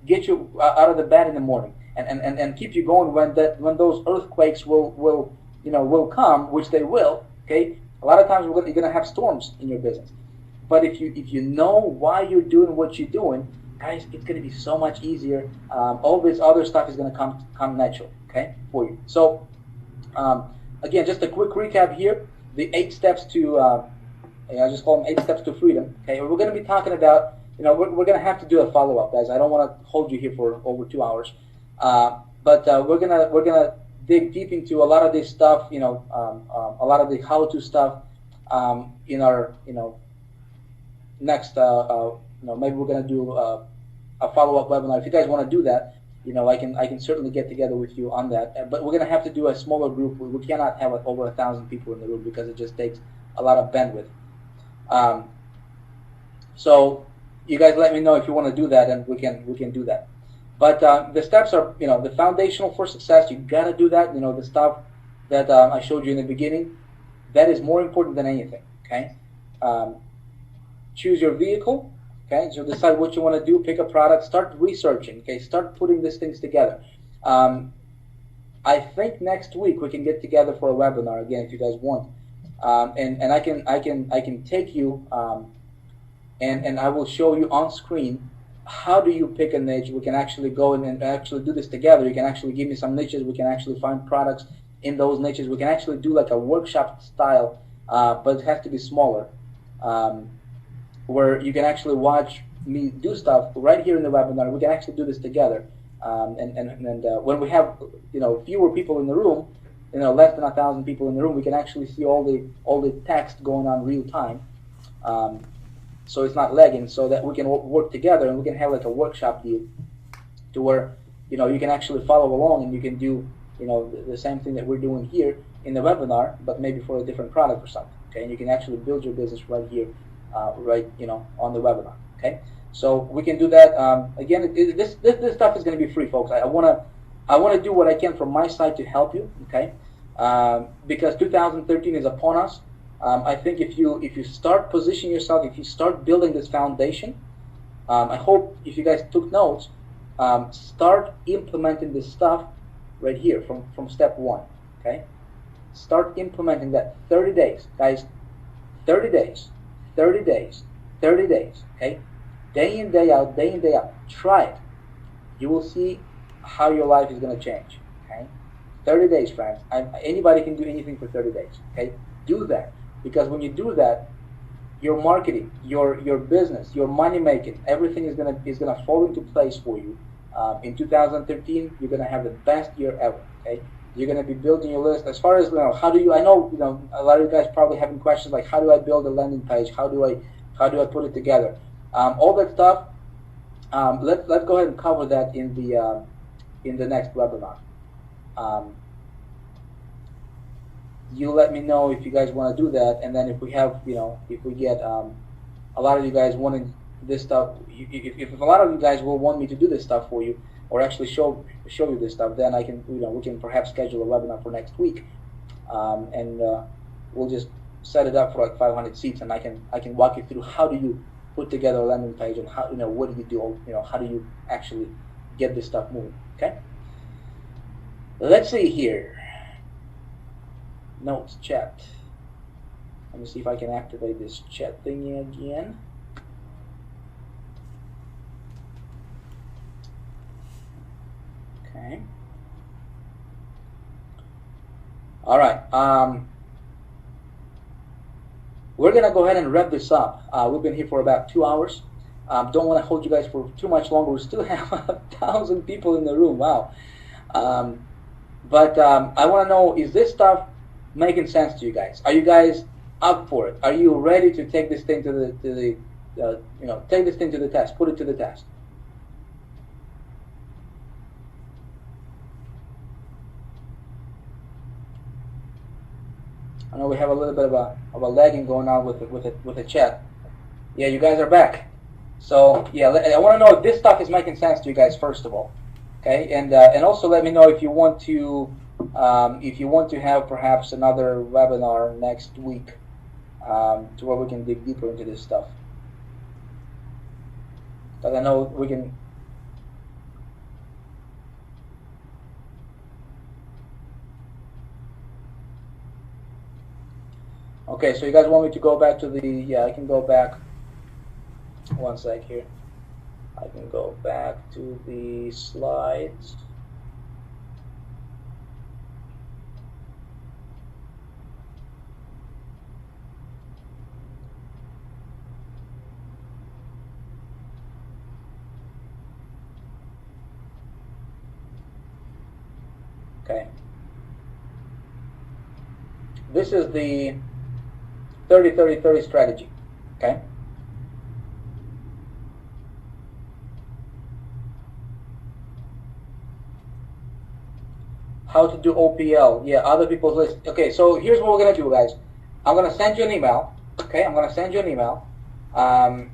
Speaker 1: get you out of the bed in the morning and keep you going when those earthquakes will come, which they will. Okay, a lot of times you're gonna have storms in your business. But if you know why you're doing what you're doing, guys, it's going to be so much easier. All this other stuff is going to come natural, okay, for you. So again, just a quick recap here: the 8 steps to I just call them 8 steps to freedom. Okay, we're going to be talking about we're going to have to do a follow up, guys. I don't want to hold you here for over 2 hours, but we're gonna dig deep into a lot of this stuff. A lot of the how to stuff in our next, maybe we're going to do a follow-up webinar. If you guys want to do that, I can certainly get together with you on that. But we're going to have to do a smaller group. We cannot have over 1,000 people in the room because it just takes a lot of bandwidth. So you guys let me know if you want to do that, and we can do that. But the steps are, the foundational for success. You got to do that. The stuff that I showed you in the beginning, that is more important than anything. Okay. Choose your vehicle, okay, so decide what you want to do, pick a product, start researching, okay, start putting these things together. I think next week we can get together for a webinar again if you guys want, and I can take you and I will show you on screen how do you pick a niche. We can actually go in and actually do this together. You can actually give me some niches. We can actually find products in those niches. We can actually do like a workshop style, but it has to be smaller. Where you can actually watch me do stuff right here in the webinar. We can actually do this together, and when we have fewer people in the room, less than 1,000 people in the room, we can actually see all the text going on real time, so it's not lagging. So that we can work together and we can have like a workshop deal, to where you can actually follow along and you can do the same thing that we're doing here in the webinar, but maybe for a different product or something. Okay, and you can actually build your business right here. On the webinar. Okay, so we can do that. Again, this stuff is going to be free, folks. I want to do what I can from my side to help you. Okay, because 2013 is upon us. I think if you start positioning yourself, if you start building this foundation, I hope if you guys took notes, start implementing this stuff right here from step 1. Okay, start implementing that. 30 days, guys. 30 days. 30 days, 30 days, okay? Day in, day out, day in, day out. Try it. You will see how your life is going to change, okay? 30 days, friends. Anybody can do anything for 30 days, okay? Do that, because when you do that, your marketing, your business, your money making, everything is gonna fall into place for you. In 2013, you're going to have the best year ever, okay? You're going to be building your list. As far as how do you? I know a lot of you guys probably having questions like, how do I build a landing page? How do I put it together? All that stuff. Let's go ahead and cover that in the next webinar. You let me know if you guys want to do that, and then if we have if we get a lot of you guys wanting this stuff, if a lot of you guys will want me to do this stuff for you, or actually show you this stuff, then I can we can perhaps schedule a webinar for next week, and we'll just set it up for like 500 seats, and I can walk you through how do you put together a landing page, and how what do you do, how do you actually get this stuff moving. Okay, let's see here. Notes, chat. Let me see if I can activate this chat thingy again. Okay. All right. We're gonna go ahead and wrap this up. We've been here for about 2 hours. Don't want to hold you guys for too much longer. We still have 1,000 people in the room. Wow. But I want to know, is this stuff making sense to you guys? Are you guys up for it? Are you ready to take this thing to the take this thing to the test, put it to the test? I know we have a little bit of a lagging going on with the chat. Yeah, you guys are back. So yeah, I want to know if this stuff is making sense to you guys first of all. Okay, and also let me know if you want to have perhaps another webinar next week to where we can dig deeper into this stuff. Because I know we can. Okay, so you guys want me to go back to the, yeah, I can go back, one sec here. I can go back to the slides. Okay. This is the 30-30-30 strategy, okay? How to do OPL, yeah, other people's list. Okay, so here's what we're gonna do, guys. I'm gonna send you an email, okay? I'm gonna send you an email, and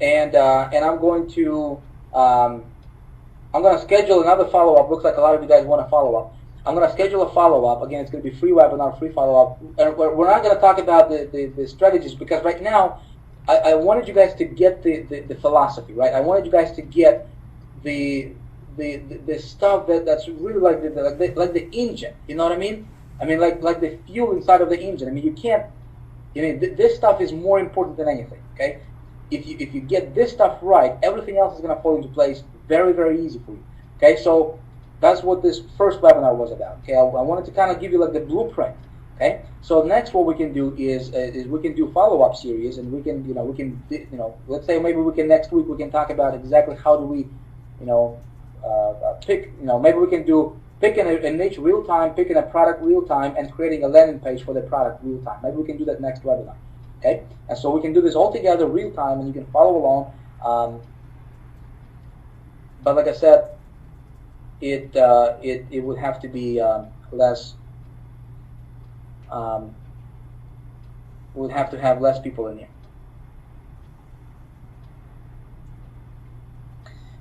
Speaker 1: I'm going to schedule another follow-up. Looks like a lot of you guys want to follow up. I'm going to schedule a follow-up. Again, it's going to be free webinar, free follow-up. And we're not going to talk about the strategies because right now I wanted you guys to get the philosophy, right? I wanted you guys to get the stuff that's really like the engine. You know what I mean? I mean like the fuel inside of the engine. I mean you can't. I mean this stuff is more important than anything. Okay, if you get this stuff right, everything else is going to fall into place very, very easy for you. Okay, so that's what this first webinar was about. Okay, I wanted to kind of give you like the blueprint. Okay, so next what we can do is we can do follow-up series, and we can let's say maybe we can next week we can talk about exactly how do we pick maybe we can do picking a niche real time, picking a product real time, and creating a landing page for the product real time. Maybe we can do that next webinar. Okay, and so we can do this all together real time, and you can follow along. But like I said, it would have to be less. Would have to have less people in here.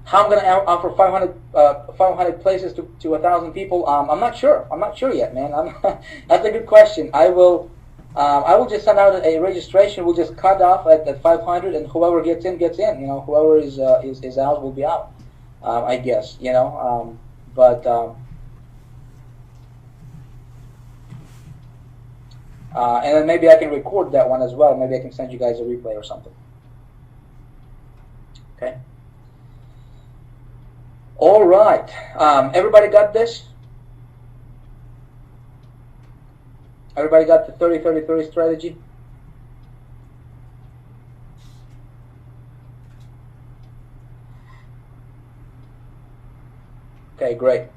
Speaker 1: How I'm going to offer 500 places to 1,000 people? I'm not sure. I'm not sure yet, man. That's a good question. I will just send out a registration. We'll just cut off at 500, and whoever gets in gets in. Whoever is out will be out. I guess, but and then maybe I can record that one as well. Maybe I can send you guys a replay or something. Okay. All right. Everybody got this? Everybody got the 30-30-30 strategy? Okay, great.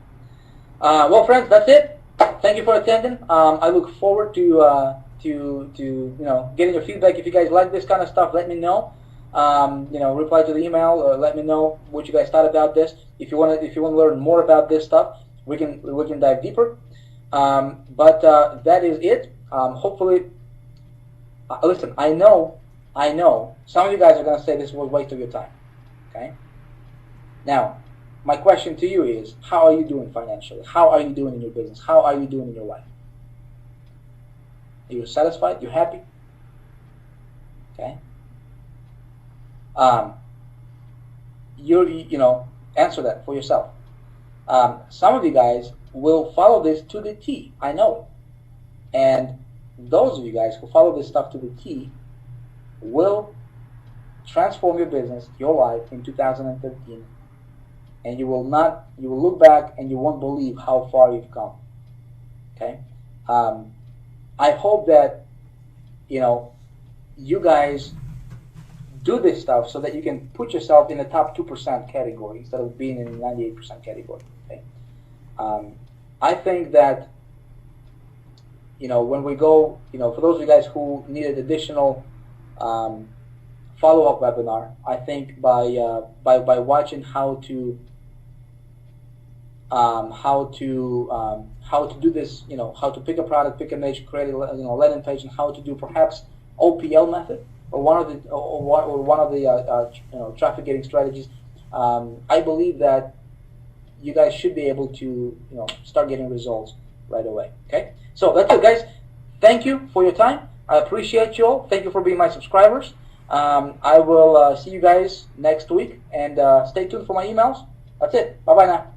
Speaker 1: Well, friends, that's it. Thank you for attending. I look forward to getting your feedback. If you guys like this kind of stuff, let me know. Reply to the email or let me know what you guys thought about this. If you want to learn more about this stuff, we can dive deeper. But that is it. Hopefully, listen. I know. Some of you guys are going to say this was a waste of your time. Okay. Now, my question to you is, how are you doing financially? How are you doing in your business? How are you doing in your life? Are you satisfied? You happy? Okay. Answer that for yourself. Some of you guys will follow this to the T. I know it. And those of you guys who follow this stuff to the T will transform your business, your life in 2013. And you will look back and you won't believe how far you've come. Okay? I hope that, you guys do this stuff so that you can put yourself in the top 2% category instead of being in the 98% category. Okay? I think that, when we go, for those of you guys who needed additional follow-up webinar, I think by watching how to do this, how to pick a product, pick a niche, create a landing page, and how to do perhaps OPL method, or one of the traffic getting strategies, I believe that you guys should be able to start getting results right away. Okay, so that's it, guys. Thank you for your time. I appreciate you all. Thank you for being my subscribers. I will see you guys next week, and stay tuned for my emails. That's it. Bye bye now.